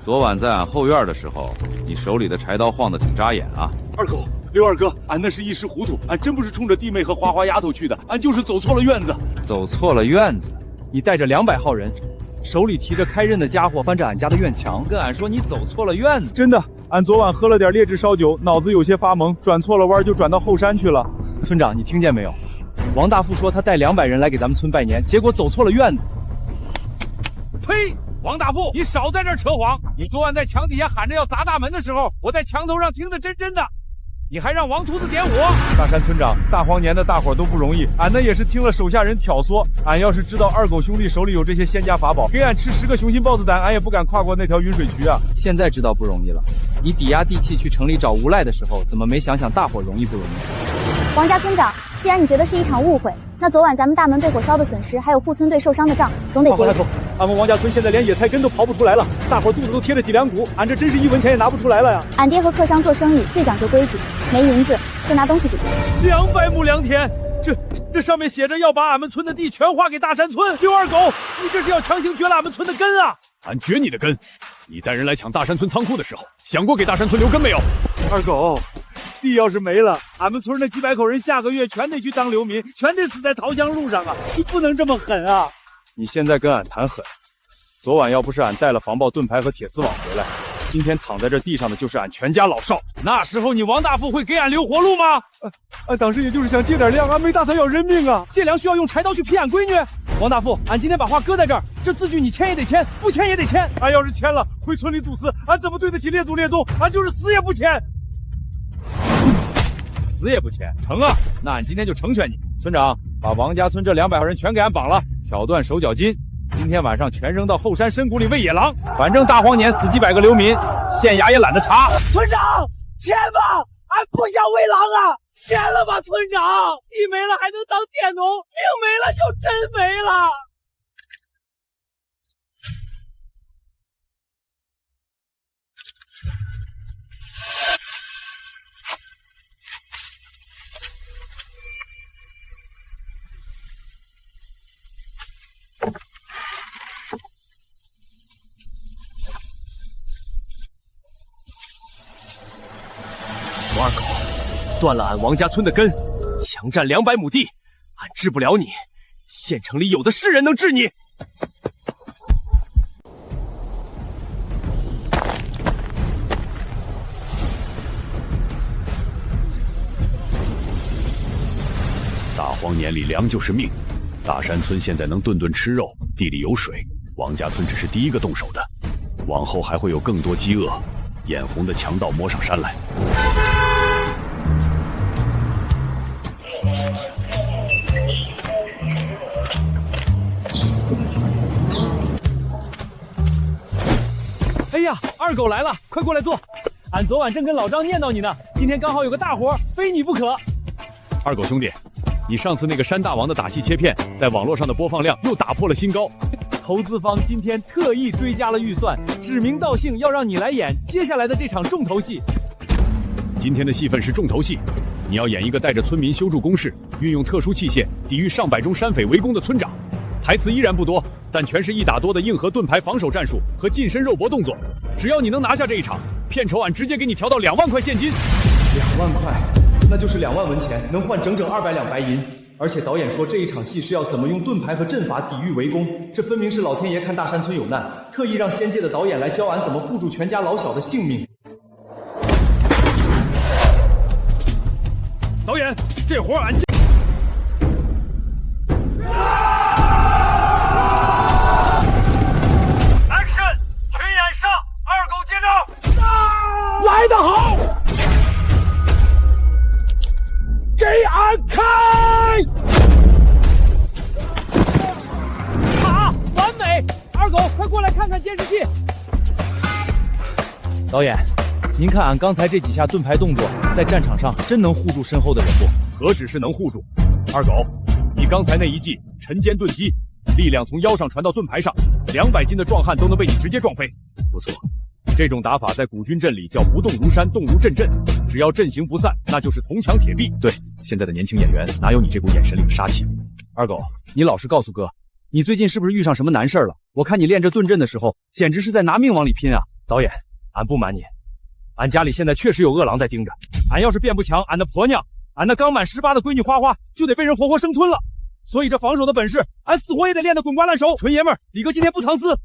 昨晚在俺后院的时候，你手里的柴刀晃得挺扎眼啊。二狗，刘二哥，俺那是一时糊涂，俺真不是冲着弟妹和花花丫头去的，俺就是走错了院子。走错了院子？你带着200号人，手里提着开刃的家伙，翻着俺家的院墙，跟俺说你走错了院子。真的，俺昨晚喝了点劣质烧酒，脑子有些发懵，转错了弯就转到后山去了。村长，你听见没有？王大富说他带200人来给咱们村拜年，结果走错了院子。呸！王大富，你少在这儿扯谎！你昨晚在墙底下喊着要砸大门的时候，我在墙头上听得真真的。你还让王秃子点火！大山村长，大荒年的大伙都不容易，俺那也是听了手下人挑唆。俺要是知道二狗兄弟手里有这些仙家法宝，给俺吃10个雄心豹子胆，俺也不敢跨过那条云水渠啊！现在知道不容易了。你抵押地契去城里找无赖的时候，怎么没想想大伙容易不容易？王家村长，既然你觉得是一场误会，那昨晚咱们大门被火烧的损失，还有护村队受伤的账，总得结。俺们王家村现在连野菜根都刨不出来了，大伙肚子都贴着脊梁骨，俺这真是1文钱也拿不出来了呀！俺爹和客商做生意最讲究规矩，没银子就拿东西抵。200亩良田，这上面写着要把俺们村的地全划给大山村。刘二狗，你这是要强行绝了俺们村的根啊！俺绝你的根！你带人来抢大山村仓库的时候，想过给大山村留根没有？二狗，地要是没了，俺们村那几百口人下个月全得去当流民，全得死在桃香路上啊！你不能这么狠啊！你现在跟俺谈狠，昨晚要不是俺带了防爆盾牌和铁丝网回来，今天躺在这地上的就是俺全家老少。那时候你王大富会给俺留活路吗？俺当时也就是想借点粮，俺没打算要人命啊！借粮需要用柴刀去劈俺闺女。王大富，俺今天把话搁在这儿，这字据你签也得签，不签也得签。俺要是签了，回村里祖祠，俺怎么对得起列祖列宗？俺就是死也不签。死也不签，成啊！那俺今天就成全你。村长，把王家村这200号人全给俺绑了，挑断手脚筋，今天晚上全扔到后山深谷里喂野狼。反正大荒年死几百个流民，县衙也懒得查。村长，签吧，俺不想喂狼啊！签了吧，村长，地没了还能当佃农，命没了就真没了。王二狗，断了俺王家村的根，强占200亩地，俺治不了你，县城里有的是人能治你。大荒年里粮就是命，大山村现在能顿顿吃肉，地里有水，王家村只是第一个动手的。往后还会有更多饥饿、眼红的强盗摸上山来。哎呀，二狗来了，快过来坐。俺昨晚正跟老张念叨你呢，今天刚好有个大活，非你不可。二狗兄弟，你上次那个山大王的打戏切片，在网络上的播放量又打破了新高。投资方今天特意追加了预算，指名道姓要让你来演接下来的这场重头戏。今天的戏份是重头戏，你要演一个带着村民修筑工事，运用特殊器械抵御上百中山匪围攻的村长。台词依然不多，但全是1打多的硬核盾牌防守战术和近身肉搏动作。只要你能拿下这一场，片酬俺直接给你调到2万块现金。2万块，那就是2万文钱，能换整整200两白银。而且导演说这一场戏是要怎么用盾牌和阵法抵御围攻，这分明是老天爷看大山村有难，特意让仙界的导演来教俺怎么护住全家老小的性命。导演，这活俺接。Action， 群演上，二狗接招。来得好，给俺开！好，完美！二狗，快过来看看监视器。导演，您看俺刚才这几下盾牌动作，在战场上真能护住身后的人不？何止是能护住，二狗，你刚才那一记沉肩盾击，力量从腰上传到盾牌上，200斤的壮汉都能被你直接撞飞。不错，这种打法在古军阵里叫不动如山，动如阵阵。只要阵型不散，那就是铜墙铁壁。对，现在的年轻演员哪有你这股眼神里的杀气？二狗，你老实告诉哥，你最近是不是遇上什么难事了？我看你练这盾阵的时候，简直是在拿命往里拼啊！导演，俺不瞒你，俺家里现在确实有恶狼在盯着。俺要是变不强，俺的婆娘，俺那刚满18的闺女花花就得被人活活生吞了。所以这防守的本事，俺死活也得练得滚瓜烂熟。纯爷们儿，李哥今天不藏私。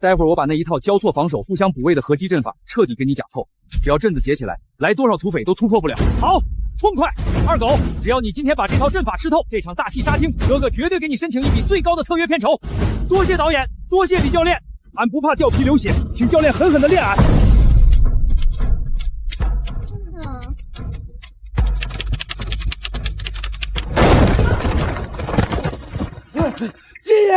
待会儿我把那一套交错防守、互相补位的合击阵法彻底给你讲透。只要阵子结起来，来多少土匪都突破不了。好，痛快！二狗，只要你今天把这套阵法吃透，这场大戏杀青，哥哥绝对给你申请一笔最高的特约片酬。多谢导演，多谢李教练，俺不怕掉皮流血，请教练狠狠的练俺。金爷，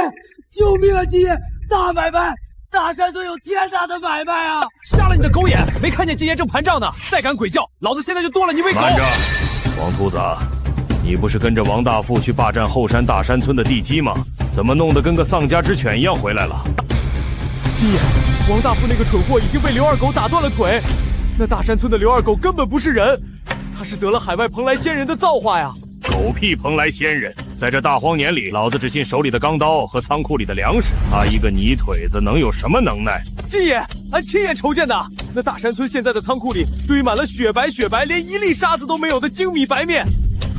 救命啊！金爷，大买卖！大山村有天大的买卖啊！杀了你的狗眼！没看见金爷正盘账呢，再敢鬼叫，老子现在就剁了你喂狗！慢着，王秃子，你不是跟着王大富去霸占后山大山村的地基吗？怎么弄得跟个丧家之犬一样回来了？金爷，王大富那个蠢货已经被刘二狗打断了腿，那大山村的刘二狗根本不是人，他是得了海外蓬莱仙人的造化呀！狗屁蓬莱仙人！在这大荒年里，老子只信手里的钢刀和仓库里的粮食。他一个泥腿子能有什么能耐？金爷，俺亲眼瞅见的，那大山村现在的仓库里堆满了雪白，连一粒沙子都没有的精米白面，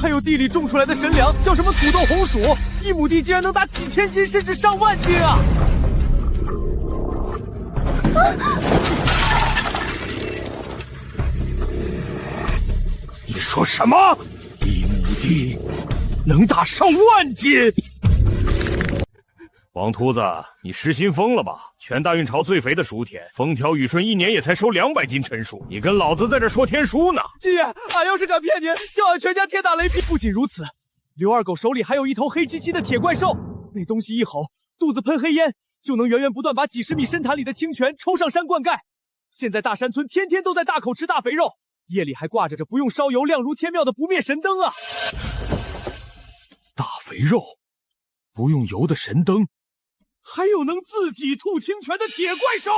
还有地里种出来的神粮，叫什么土豆红薯，1亩地竟然能打几千斤甚至上万斤啊！你说什么？1亩地能打上万斤？王秃子，你失心疯了吧？全大运朝最肥的薯铁，风调雨顺1年也才收200斤陈数，你跟老子在这说天书呢？金爷，俺要是敢骗您，叫俺全家天打雷劈！不仅如此，刘二狗手里还有一头黑漆漆的铁怪兽，那东西一吼，肚子喷黑烟，就能源源不断把几10米深潭里的清泉抽上山灌溉。现在大山村天天都在大口吃大肥肉，夜里还挂着不用烧油、亮如天庙的不灭神灯啊！大肥肉，不用油的神灯，还有能自己吐清泉的铁怪兽。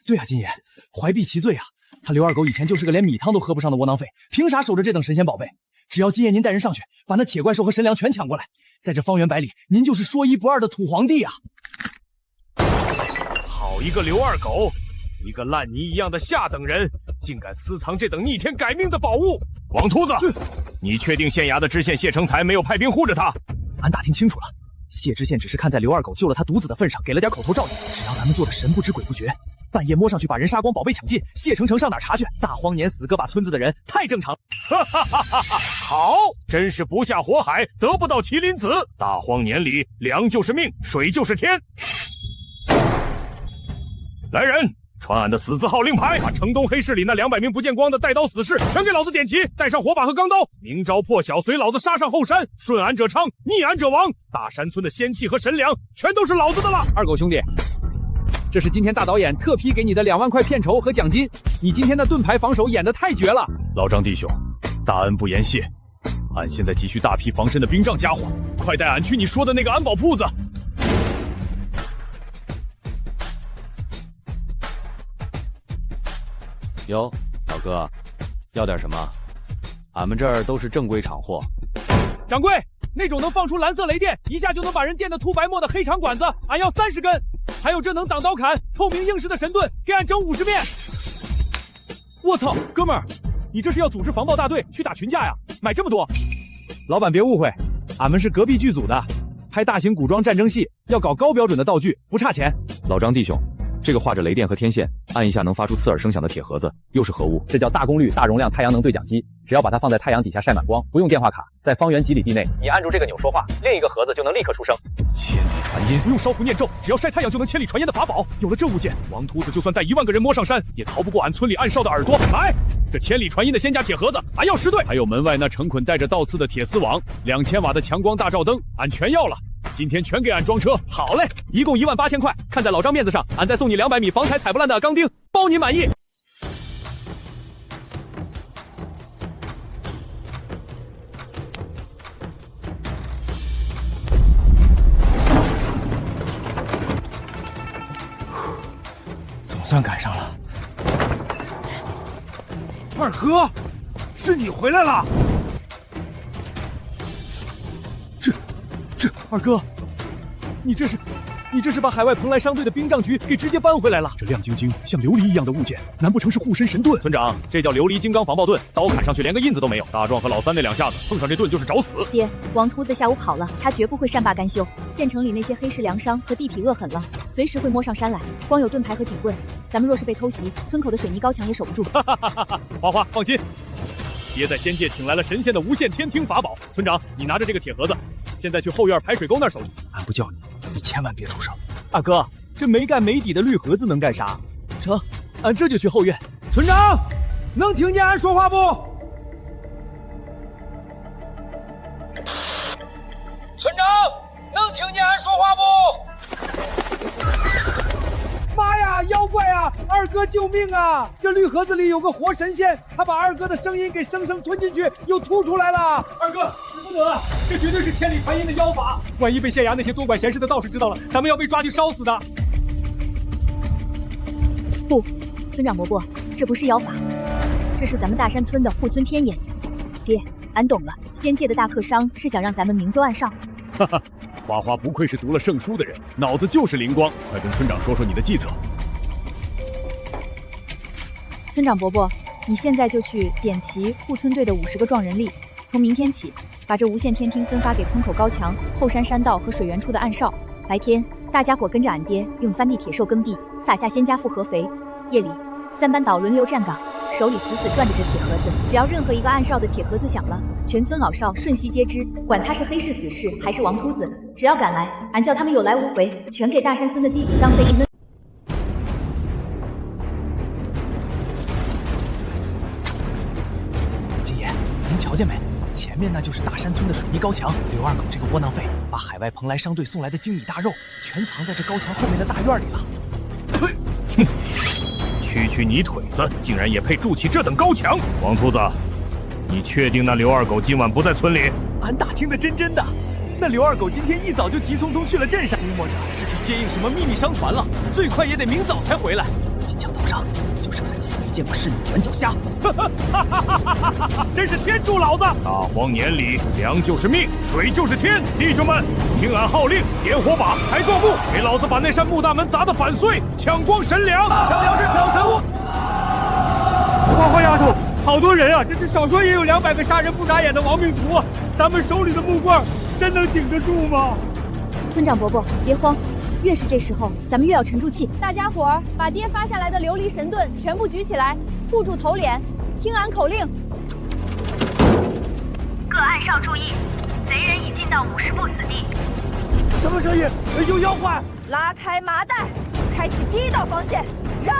对啊，金爷，怀璧其罪啊！他刘二狗以前就是个连米汤都喝不上的窝囊废，凭啥守着这等神仙宝贝？只要金爷您带人上去，把那铁怪兽和神粮全抢过来，在这方圆百里，您就是说一不二的土皇帝啊！好一个刘二狗，一个烂泥一样的下等人，竟敢私藏这等逆天改命的宝物！王秃子，你确定县衙的知县谢成才没有派兵护着他？俺打听清楚了，谢知县只是看在刘二狗救了他独子的份上，给了点口头照应。只要咱们做的神不知鬼不觉，半夜摸上去把人杀光，宝贝抢尽，谢成上哪查去？大荒年死个把村子的人，太正常了。哈哈哈哈！好，真是不下火海得不到麒麟子。大荒年里，粮就是命，水就是天。来人，传俺的死字号令牌，把城东黑市里那200名不见光的带刀死士全给老子点齐，带上火把和钢刀，明招破晓，随老子杀上后山，顺俺者昌，逆俺者亡。大山村的仙气和神粮全都是老子的了。二狗兄弟，这是今天大导演特批给你的2万块片酬和奖金，你今天的盾牌防守演得太绝了。老张弟兄，大恩不言谢，俺现在急需大批防身的兵仗家伙，快带俺去你说的那个安保铺子。哟，老哥，要点什么？俺们这儿都是正规厂货。掌柜，那种能放出蓝色雷电，一下就能把人电得秃白沫的黑长管子，俺要30根。还有这能挡刀砍、透明硬实的神盾，给俺整50面。我操，哥们儿，你这是要组织防暴大队去打群架呀？买这么多？老板别误会，俺们是隔壁剧组的，拍大型古装战争戏要搞高标准的道具，不差钱。老张弟兄，这个画着雷电和天线，按一下能发出刺耳声响的铁盒子，又是何物？这叫大功率、大容量太阳能对讲机。只要把它放在太阳底下晒满光，不用电话卡，在方圆几里地内，你按住这个钮说话，另一个盒子就能立刻出声。千里传音，不用烧符念咒，只要晒太阳就能千里传音的法宝。有了这物件，王秃子就算带1万个人摸上山，也逃不过俺村里暗哨的耳朵。来，这千里传音的仙家铁盒子，俺要10对。还有门外那成捆带着倒刺的铁丝网，2000瓦的强光大照灯，俺全要了。今天全给俺装车。好嘞，一共18000块，看在老张面子上，俺再送你200米防踩踩不烂的钢钉，包你满意。总算赶上了。二哥，是你回来了。这二哥，你这是把海外蓬莱商队的兵杖局给直接搬回来了？这亮晶晶像琉璃一样的物件，难不成是护身神盾？村长，这叫琉璃金刚防爆盾，刀砍上去连个印子都没有。大壮和老三那2下子碰上这盾就是找死。爹，王秃子下午跑了，他绝不会善罢甘休。县城里那些黑市粮商和地痞恶狠了，随时会摸上山来。光有盾牌和警棍，咱们若是被偷袭，村口的水泥高墙也守不住。花花放心，爹在仙界请来了神仙的无限天听法宝。村长，你拿着这个铁盒子，现在去后院排水沟那儿守。俺不叫你，你千万别出声。二哥，这没干没底的绿盒子能干啥？成，俺这就去后院。村长，能听见俺说话不？村长，能听见俺说话不？妈呀，妖怪啊！二哥救命啊！这绿盒子里有个活神仙，他把二哥的声音给生生吞进去，又吐出来了。二哥，使不得，这绝对是千里传音的妖法。万一被县衙那些多管闲事的道士知道了，咱们要被抓去烧死的。不，村长伯伯，这不是妖法，这是咱们大山村的护村天眼。爹，俺懂了，仙界的大客商是想让咱们明修暗哨。哈哈，花花不愧是读了圣书的人，脑子就是灵光。快跟村长说说你的计策。村长伯伯，你现在就去点齐护村队的50个壮人力，从明天起，把这无线天听分发给村口高墙、后山山道和水源处的暗哨。白天，大家伙跟着俺爹用翻地铁兽耕地，撒下仙家复合肥。夜里，3班倒轮流站岗，手里死死攥着这铁盒子。只要任何一个暗哨的铁盒子响了，全村老少瞬息皆知，管他是黑市死士还是王秃子，只要赶来，俺叫他们有来无回，全给大山村的弟弟当废一闷。金爷，您瞧见没？前面那就是大山村的水泥高墙。刘二狗这个窝囊废，把海外蓬莱商队送来的精米大肉全藏在这高墙后面的大院里了。哼！区你腿子，竟然也配筑起这等高墙！王秃子，你确定那刘二狗今晚不在村里？俺打听的真的，那刘二狗今天一早就急匆匆去了镇上，估摸着是去接应什么秘密商团了，最快也得明早才回来。如今墙头上就剩下一群没见过世面的软脚虾，真是天助老子！大荒年里，粮就是命，水就是天。弟兄们，听俺号令，点火把，抬壮木，给老子把那扇木大门砸得粉碎，抢光神粮！抢粮是抢神物。花花丫头，好多人啊！这是少说也有200个杀人不眨眼的亡命徒啊！咱们手里的木棍真能顶得住吗？村长伯伯，别慌。越是这时候，咱们越要沉住气。大家伙儿把爹发下来的琉璃神盾全部举起来，护住头脸，听俺口令。各暗哨注意，贼人已进到50步死地。什么声音？有妖怪！拉开麻袋，开启第一道防线，让！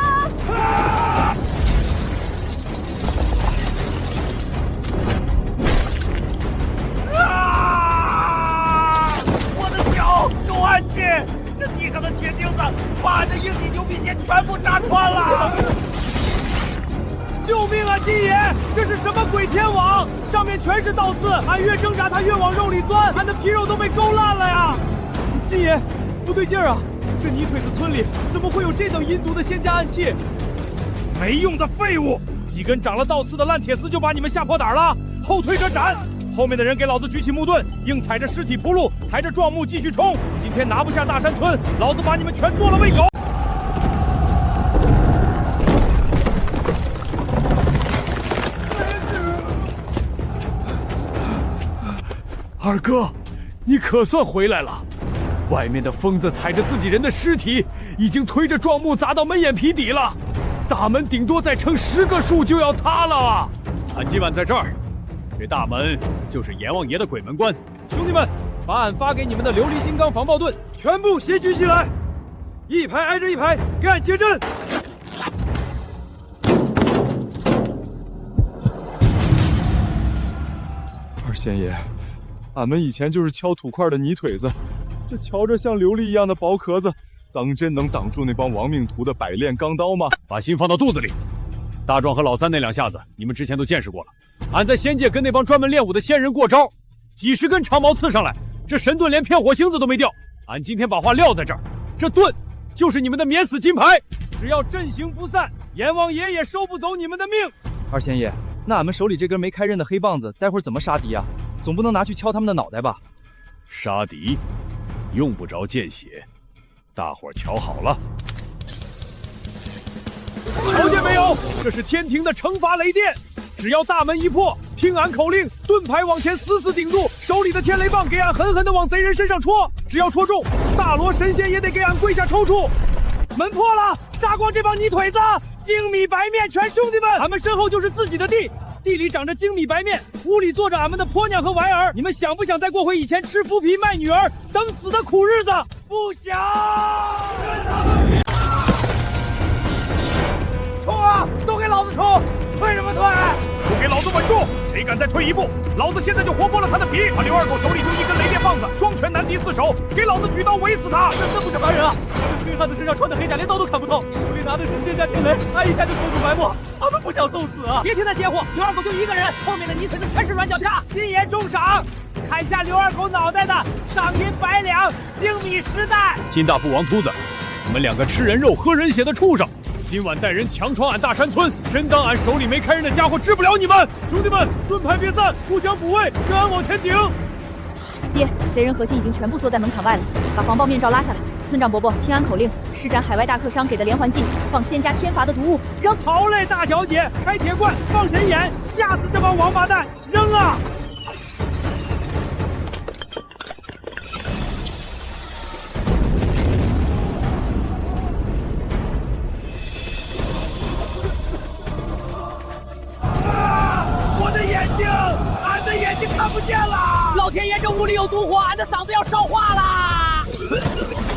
我的脚有暗器，这地上的铁钉子把俺的硬底牛皮癣全部扎穿了！救命啊，金爷！这是什么鬼天网？上面全是倒刺，俺越挣扎它越往肉里钻，俺的皮肉都被勾烂了呀！金爷，不对劲儿啊！这泥腿子村里怎么会有这等阴毒的仙家暗器？没用的废物！几根长了倒刺的烂铁丝就把你们吓破胆了！后退者斩！后面的人给老子举起木盾，硬踩着尸体铺路，抬着壮木继续冲！今天拿不下大山村，老子把你们全剁了喂狗！二哥，你可算回来了！外面的疯子踩着自己人的尸体，已经推着壮木砸到门眼皮底了。大门顶多再撑10个数就要塌了啊！俺今晚在这儿，这大门就是阎王爷的鬼门关。兄弟们，把俺发给你们的琉璃金刚防爆盾全部斜举起来，一排挨着一排，给俺接阵。二仙爷，俺们以前就是敲土块的泥腿子，这瞧着像琉璃一样的薄壳子，当真能挡住那帮亡命徒的百炼钢刀吗？把心放到肚子里。大壮和老三那2下子，你们之前都见识过了。俺在仙界跟那帮专门练武的仙人过招，几10根长矛刺上来，这神盾连片火星子都没掉。俺今天把话撂在这儿，这盾就是你们的免死金牌，只要阵型不散，阎王爷也收不走你们的命。二仙爷，那俺们手里这根没开刃的黑棒子，待会儿怎么杀敌啊？总不能拿去敲他们的脑袋吧？杀敌用不着见血，大伙儿瞧好了。瞧见没有？这是天庭的惩罚雷电，只要大门一破，听俺口令，盾牌往前死死顶住，手里的天雷棒给俺狠狠地往贼人身上戳，只要戳中，大罗神仙也得给俺跪下抽搐。门破了，杀光这帮泥腿子！精米白面全兄弟们，俺们身后就是自己的地，地里长着精米白面，屋里坐着俺们的婆娘和娃儿。你们想不想再过回以前吃麸皮卖女儿等死的苦日子？不想！冲啊！都给老子冲！退什么退？都给老子稳住！谁敢再退一步，老子现在就活剥了他的皮！他刘二狗手里就一根雷电棒子，双拳难敌4手，给老子举刀围死他！真不是凡人啊！黑汉子身上穿的黑甲连刀都砍不透，手里拿的是仙家天雷，他一下就拖住白沫，他们不想送死啊！别听他邪乎，刘二狗就一个人，后面的泥腿子全是软脚虾。金爷重赏，砍下刘二狗脑袋的，赏银100两，精米10袋。金大富王秃子，你们2个吃人肉喝人血的畜生！今晚带人强闯俺大山村，真当俺手里没开刃的家伙治不了你们！兄弟们，盾牌别散，互相补位，跟俺往前顶！爹，贼人核心已经全部缩在门槛外了，把防爆面罩拉下来。村长伯伯，听俺口令，施展海外大客商给的连环计，放仙家天罚的毒物，扔！好嘞，大小姐，开铁罐，放神眼，吓死这帮王八蛋！扔啊！俺的眼睛看不见了！老天爷，这屋里有毒火，俺的嗓子要烧化啦！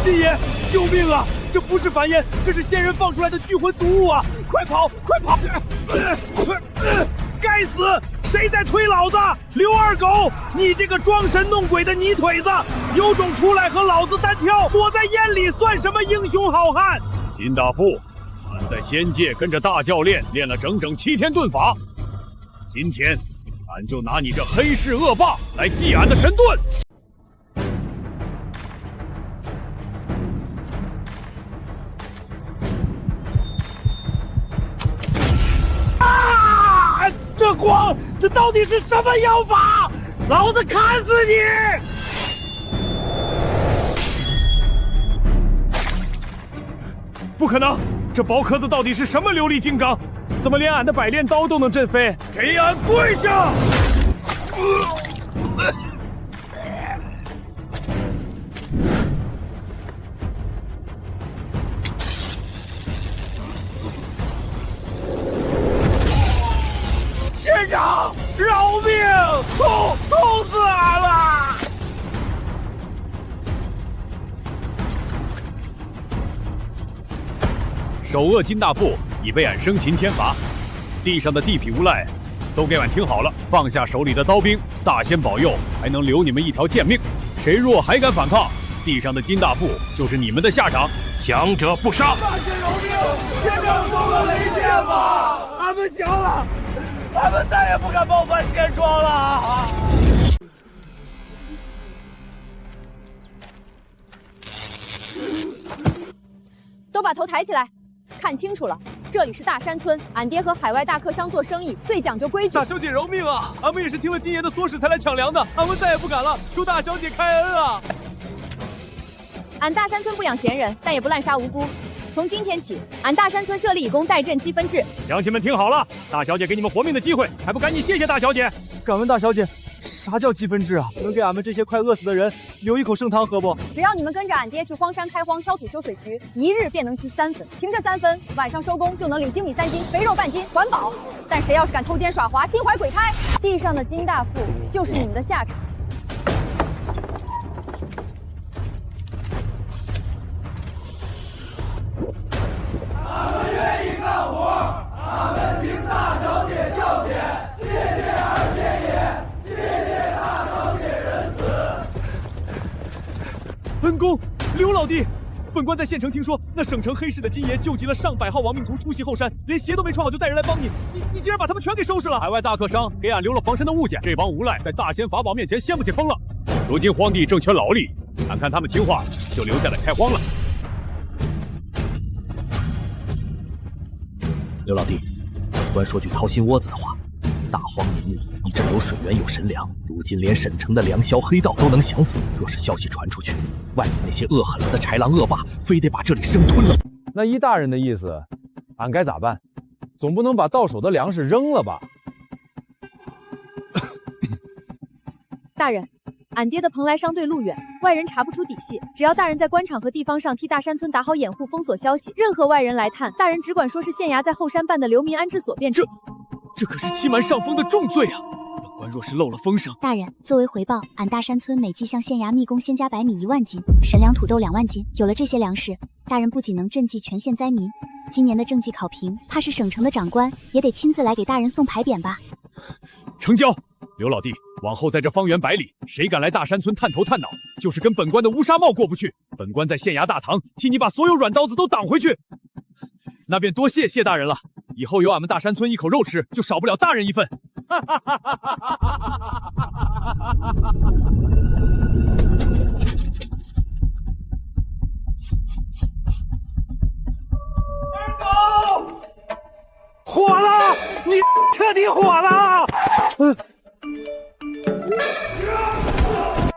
金爷，救命啊！这不是凡烟，这是仙人放出来的聚魂毒物啊！快跑，快跑！该死！谁在推老子？刘二狗，你这个装神弄鬼的泥腿子，有种出来和老子单挑！躲在烟里算什么英雄好汉？金大富，俺在仙界跟着大教练练了整整7天遁法，今天俺就拿你这黑市恶霸来祭俺的神盾！啊！这光，这到底是什么妖法？老子砍死你！不可能！这薄壳子到底是什么琉璃金刚？怎么连俺的百炼刀都能震飞？给俺跪下！县长，饶命！痛死俺了！首恶金大富已被俺生擒天罚，地上的地痞无赖都给俺听好了，放下手里的刀兵，大仙保佑还能留你们一条贱命。谁若还敢反抗，地上的金大富就是你们的下场。强者不杀。大仙饶命！先生送个雷电吧！俺们降了，俺们再也不敢冒犯仙庄了。都把头抬起来，看清楚了，这里是大山村，俺爹和海外大客商做生意最讲究规矩。大小姐饶命啊！俺们也是听了金爷的唆使才来抢粮的，俺们再也不敢了，求大小姐开恩啊！俺大山村不养闲人，但也不滥杀无辜。从今天起，俺大山村设立以工代赈积分制。乡亲们听好了，大小姐给你们活命的机会，还不赶紧谢谢大小姐？敢问大小姐，啥叫积分制啊？能给俺们这些快饿死的人留一口剩汤喝不？只要你们跟着俺爹去荒山开荒挑土修水渠，一日便能积3分，凭这3分，晚上收工就能领精米3斤，肥肉半斤，环保。但谁要是敢偷奸耍滑，心怀鬼胎，地上的金大富就是你们的下场。俺们愿意干活，俺们听大小姐调遣，谢谢二仙爷，谢谢大小姐仁慈。恩公，刘老弟，本官在县城听说，那省城黑市的金爷救急了上百号亡命徒突袭后山，连鞋都没穿好就带人来帮你，你竟然把他们全给收拾了！海外大客商给俺留了防身的物件，这帮无赖在大仙法宝面前掀不起风了。如今荒地正缺劳力，俺看他们听话，就留下来开荒了。刘老弟，本官说句掏心窝子的话，大荒年里一直有水源有神粮，如今连省城的粮枭黑道都能降服。若是消息传出去，外面那些恶狠了的豺狼恶霸非得把这里生吞了。那依大人的意思，俺该咋办？总不能把到手的粮食扔了吧？大人，俺爹的蓬莱商队路远，外人查不出底细。只要大人在官场和地方上替大山村打好掩护，封锁消息，任何外人来探，大人只管说是县衙在后山办的流民安置所便成。这可是欺瞒上峰的重罪啊！本官若是漏了风声，大人，作为回报，俺大山村每季向县衙密供仙家白米1万斤，神粮土豆2万斤。有了这些粮食，大人不仅能赈济全县灾民，今年的政绩考评，怕是省城的长官也得亲自来给大人送牌匾吧？成交。刘老弟，往后在这方圆100里，谁敢来大山村探头探脑，就是跟本官的乌纱帽过不去。本官在县衙大堂替你把所有软刀子都挡回去。那便多谢谢大人了，以后有俺们大山村一口肉吃，就少不了大人一份。二狗，火了！你彻底火了！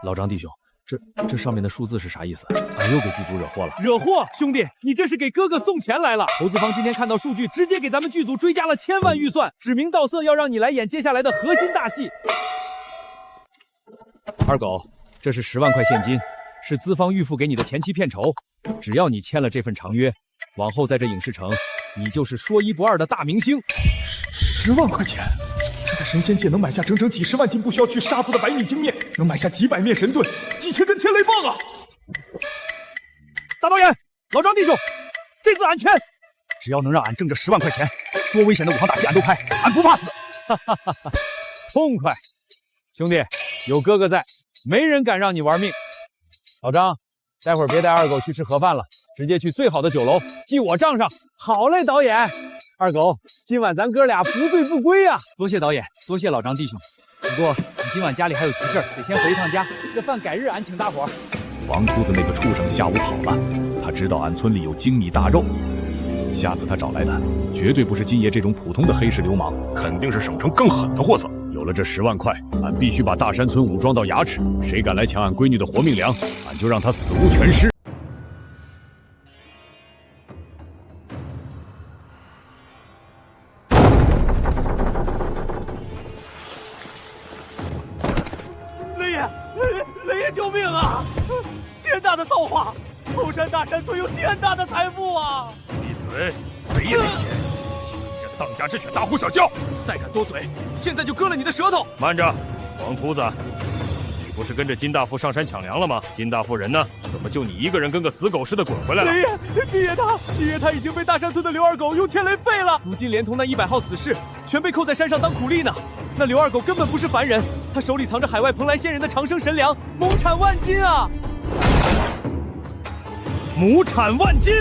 老张弟兄，这上面的数字是啥意思？俺又给剧组惹祸了。惹祸？兄弟，你这是给哥哥送钱来了。投资方今天看到数据，直接给咱们剧组追加了1000万预算，指名道姓要让你来演接下来的核心大戏。二狗，这是10万块现金，是资方预付给你的前期片酬。只要你签了这份长约，往后在这影视城，你就是说1不2的大明星。10万块钱，这在神仙界能买下整整几10万斤不需要去沙子的白米精面，能买下几百面神盾，几千根天雷棒啊！大导演，老张弟兄，这次俺签，只要能让俺挣这10万块钱，多危险的武行大戏俺都拍，俺不怕死。哈哈哈哈，痛快！兄弟，有哥哥在，没人敢让你玩命。老张，待会儿别带二狗去吃盒饭了，直接去最好的酒楼，记我账上。好嘞，导演。二狗，今晚咱哥俩不醉不归啊！多谢导演，多谢老张弟兄。不过你今晚家里还有急事，得先回一趟家。这饭改日俺请大伙儿。王秃子那个畜生下午跑了，他知道俺村里有精米大肉，下次他找来的绝对不是金爷这种普通的黑市流氓，肯定是省城更狠的货色。有了这10万块，俺必须把大山村武装到牙齿，谁敢来抢俺闺女的活命粮，俺就让他死无全尸。雷爷救命啊！天大的造化，后山大山村有天大的财富啊！闭嘴，雷爷没钱，这丧家之犬大呼小叫，再敢多嘴，现在就割了你的舌头！慢着，王秃子，不是跟着金大夫上山抢粮了吗？金大夫人呢？怎么就你一个人跟个死狗似的滚回来了？雷爷，金爷他已经被大山村的刘二狗用天雷废了，如今连同那100号死士全被扣在山上当苦力呢。那刘二狗根本不是凡人，他手里藏着海外蓬莱仙人的长生神粮，亩产万斤啊！亩产万斤，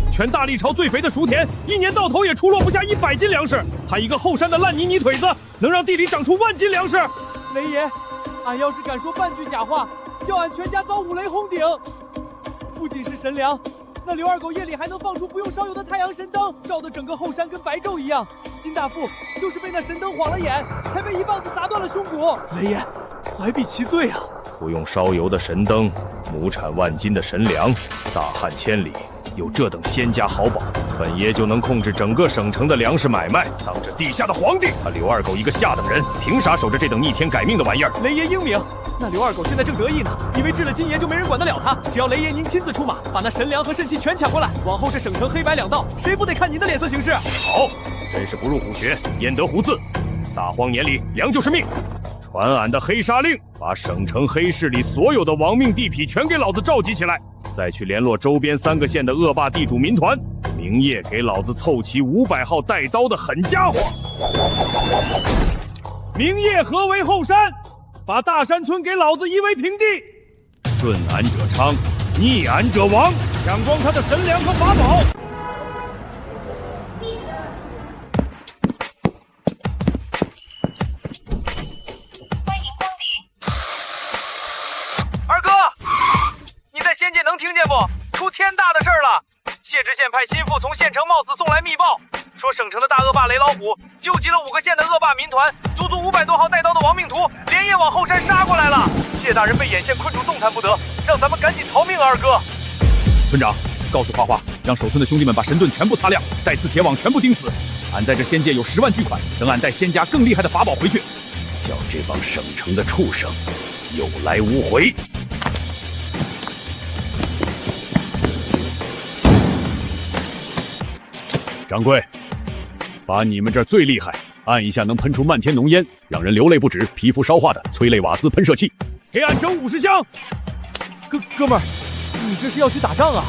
全大历朝最肥的熟田，一年到头也出落不下100斤粮食。他一个后山的烂泥腿子，能让地里长出万斤粮食？雷爷，俺要是敢说半句假话，叫俺全家遭五雷轰顶。不仅是神粮，那刘二狗夜里还能放出不用烧油的太阳神灯，照得整个后山跟白昼一样。金大富就是被那神灯晃了眼，才被一棒子砸断了胸骨。雷爷，怀璧其罪啊！不用烧油的神灯，亩产万斤的神粮，大汉千里，有这等仙家好宝，本爷就能控制整个省城的粮食买卖，当着地下的皇帝。他刘二狗一个下等人，凭啥守着这等逆天改命的玩意儿？雷爷英明，那刘二狗现在正得意呢，以为治了金爷就没人管得了他。只要雷爷您亲自出马，把那神粮和肾气全抢过来，往后这省城黑白两道，谁不得看您的脸色行事？好，真是不入虎穴，焉得虎子。大荒年里，粮就是命。传俺的黑沙令，把省城黑市里所有的亡命地痞全给老子召集起来，再去联络周边3个县的恶霸地主民团，明夜给老子凑齐500号带刀的狠家伙。明夜合围后山，把大山村给老子夷为平地。顺俺者昌，逆俺者亡，抢光他的神粮和法宝。仙界能听见不？出天大的事儿了！谢知县派心腹从县城冒死送来密报，说省城的大恶霸雷老虎纠集了5个县的恶霸民团，足足500多号带刀的亡命徒，连夜往后山杀过来了。谢大人被眼线困住，动弹不得，让咱们赶紧逃命啊！二哥，村长，告诉花花，让守村的兄弟们把神盾全部擦亮，带刺铁网全部钉死。俺在这仙界有10万巨款，等俺带仙家更厉害的法宝回去，叫这帮省城的畜生有来无回。掌柜，把你们这儿最厉害，按一下能喷出漫天浓烟，让人流泪不止、皮肤烧化的催泪瓦斯喷射器，给俺整50箱。哥们儿，你这是要去打仗啊？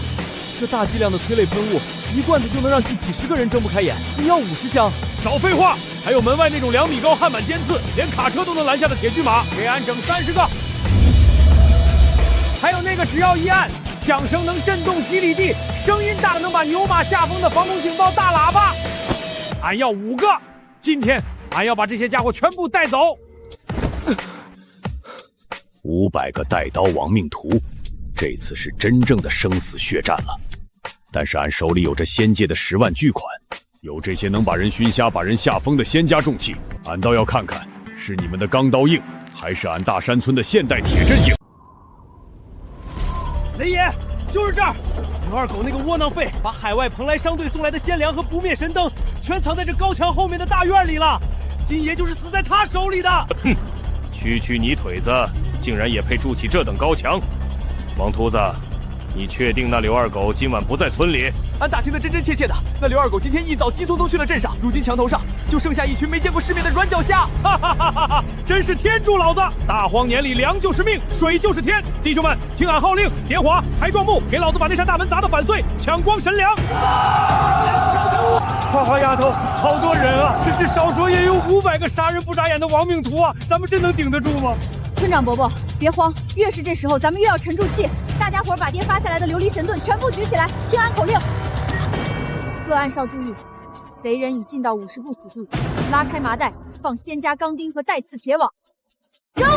这大剂量的催泪喷雾，一罐子就能让几10个人睁不开眼，你要50箱？少废话！还有门外那种2米高、焊满尖刺，连卡车都能拦下的铁巨马，给俺整30个。还有那个只要一按，响声能震动几里地，声音大能把牛马吓疯的防空警报大喇叭，俺要5个。今天俺要把这些家伙全部带走。500个带刀亡命徒，这次是真正的生死血战了。但是俺手里有着仙界的10万巨款，有这些能把人熏瞎、把人吓疯的仙家重器，俺倒要看看是你们的钢刀硬，还是俺大山村的现代铁阵硬。雷爷，就是这儿！刘二狗那个窝囊废，把海外蓬莱商队送来的鲜粮和不灭神灯，全藏在这高墙后面的大院里了。金爷就是死在他手里的。哼，区泥腿子，竟然也配筑起这等高墙？王秃子，你确定那刘二狗今晚不在村里？俺打听的真真切切的，那刘二狗今天一早急匆匆去了镇上，如今墙头上就剩下一群没见过世面的软脚虾。哈哈哈哈哈！真是天助老子！大荒年里粮就是命，水就是天。弟兄们，听俺号令，点火，抬壮木，给老子把那扇大门砸得粉碎，抢光神粮！花花丫头，好多人啊！这少说也有500个杀人不眨眼的亡命徒啊！咱们真能顶得住吗？村长伯伯，别慌，越是这时候，咱们越要沉住气。大家伙把爹发下来的琉璃神盾全部举起来，听俺口令。各暗哨注意，贼人已进到50步死地，拉开麻袋，放仙家钢钉和带刺铁网，扔！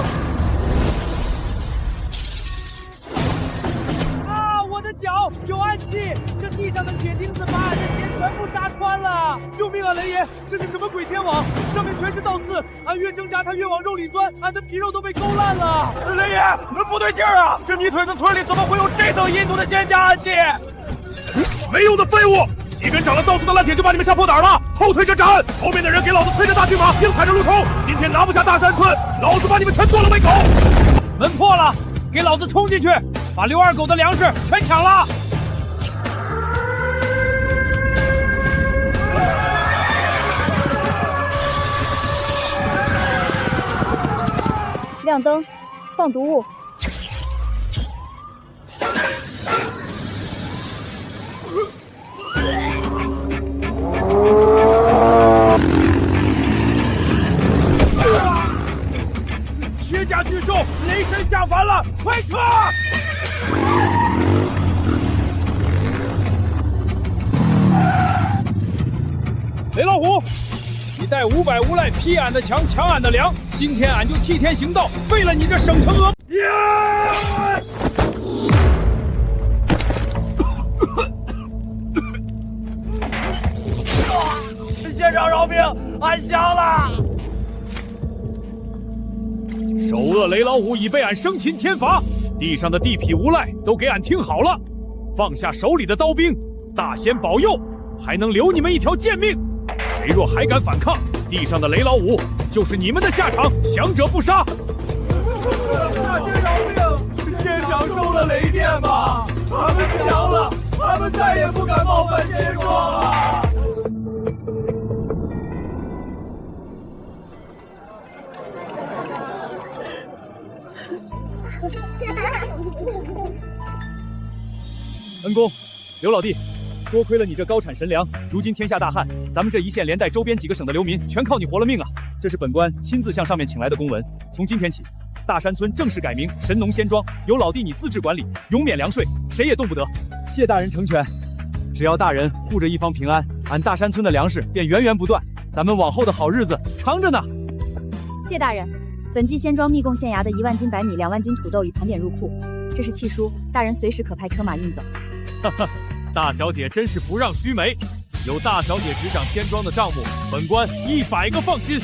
啊！我的脚有暗器，这地上的铁钉子把俺的鞋全部扎穿了！救命啊，雷爷！这是什么鬼天网？上面全是倒刺，俺越挣扎它越往肉里钻，俺的皮肉都被勾烂了！雷爷，不对劲儿啊！这泥腿子村里怎么会有这等阴毒的仙家暗器？没用的废物！几根长了刀刺的烂铁就把你们吓破胆了！后退着斩！后面的人给老子推着大骏马，硬踩着路冲！今天拿不下大山村，老子把你们全剁了喂狗！门破了，给老子冲进去，把刘二狗的粮食全抢了！亮灯，放毒物。铁甲巨兽雷神下凡了，快撤！雷老虎，你带500无赖劈俺的墙，抢俺的粮，今天俺就替天行道，废了你这省城恶。县长饶命，俺降了。首恶雷老虎已被俺生擒天罚，地上的地痞无赖都给俺听好了，放下手里的刀兵，大仙保佑，还能留你们一条贱命。谁若还敢反抗，地上的雷老虎就是你们的下场，降者不杀。大仙饶命，县长受了雷电吧？俺们降了，俺们再也不敢冒犯县庄了。恩公，刘老弟，多亏了你这高产神粮，如今天下大旱，咱们这一县连带周边几个省的流民全靠你活了命啊！这是本官亲自向上面请来的公文，从今天起，大山村正式改名神农仙庄，由老弟你自治管理，永免粮税，谁也动不得。谢大人成全，只要大人护着一方平安，俺大山村的粮食便源源不断，咱们往后的好日子长着呢。谢大人，本季仙庄密贡县衙的1万斤白米、2万斤土豆已盘点入库，这是契书，大人随时可派车马运走。哈哈，大小姐真是不让须眉，有大小姐执掌仙庄的账目，本官100个放心。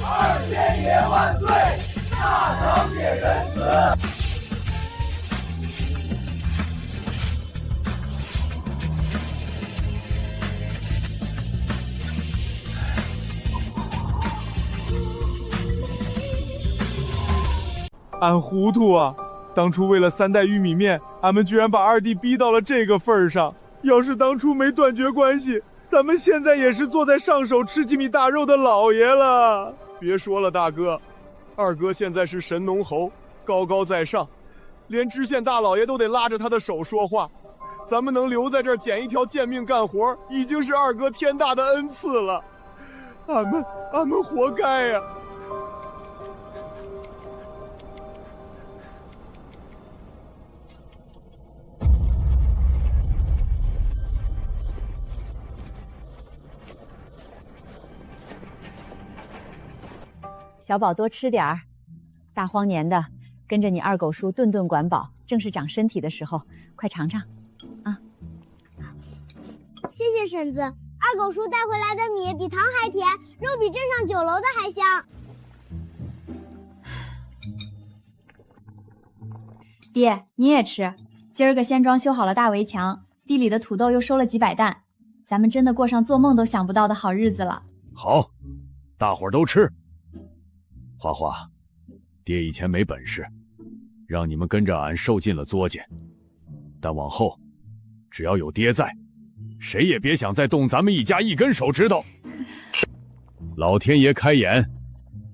二仙爷万岁，大小姐仁慈。俺糊涂啊！当初为了3袋玉米面，俺们居然把二弟逼到了这个份儿上。要是当初没断绝关系，咱们现在也是坐在上手吃几米大肉的老爷了。别说了，大哥，二哥现在是神农侯，高高在上，连知县大老爷都得拉着他的手说话。咱们能留在这儿捡一条贱命干活，已经是二哥天大的恩赐了。俺们活该呀！小宝多吃点儿，大荒年的，跟着你二狗叔顿顿管饱，正是长身体的时候，快尝尝，啊！谢谢婶子，二狗叔带回来的米比糖还甜，肉比镇上酒楼的还香。爹，你也吃，今儿个仙庄修好了大围墙，地里的土豆又收了几百担，咱们真的过上做梦都想不到的好日子了。好，大伙儿都吃。花花，爹以前没本事，让你们跟着俺受尽了作践，但往后只要有爹在，谁也别想再动咱们一家一根手指头。老天爷开眼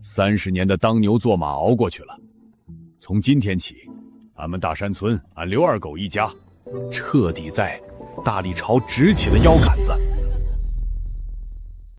，30年的当牛做马熬过去了，从今天起，俺们大山村，俺刘二狗一家彻底在大历朝直起了腰杆子。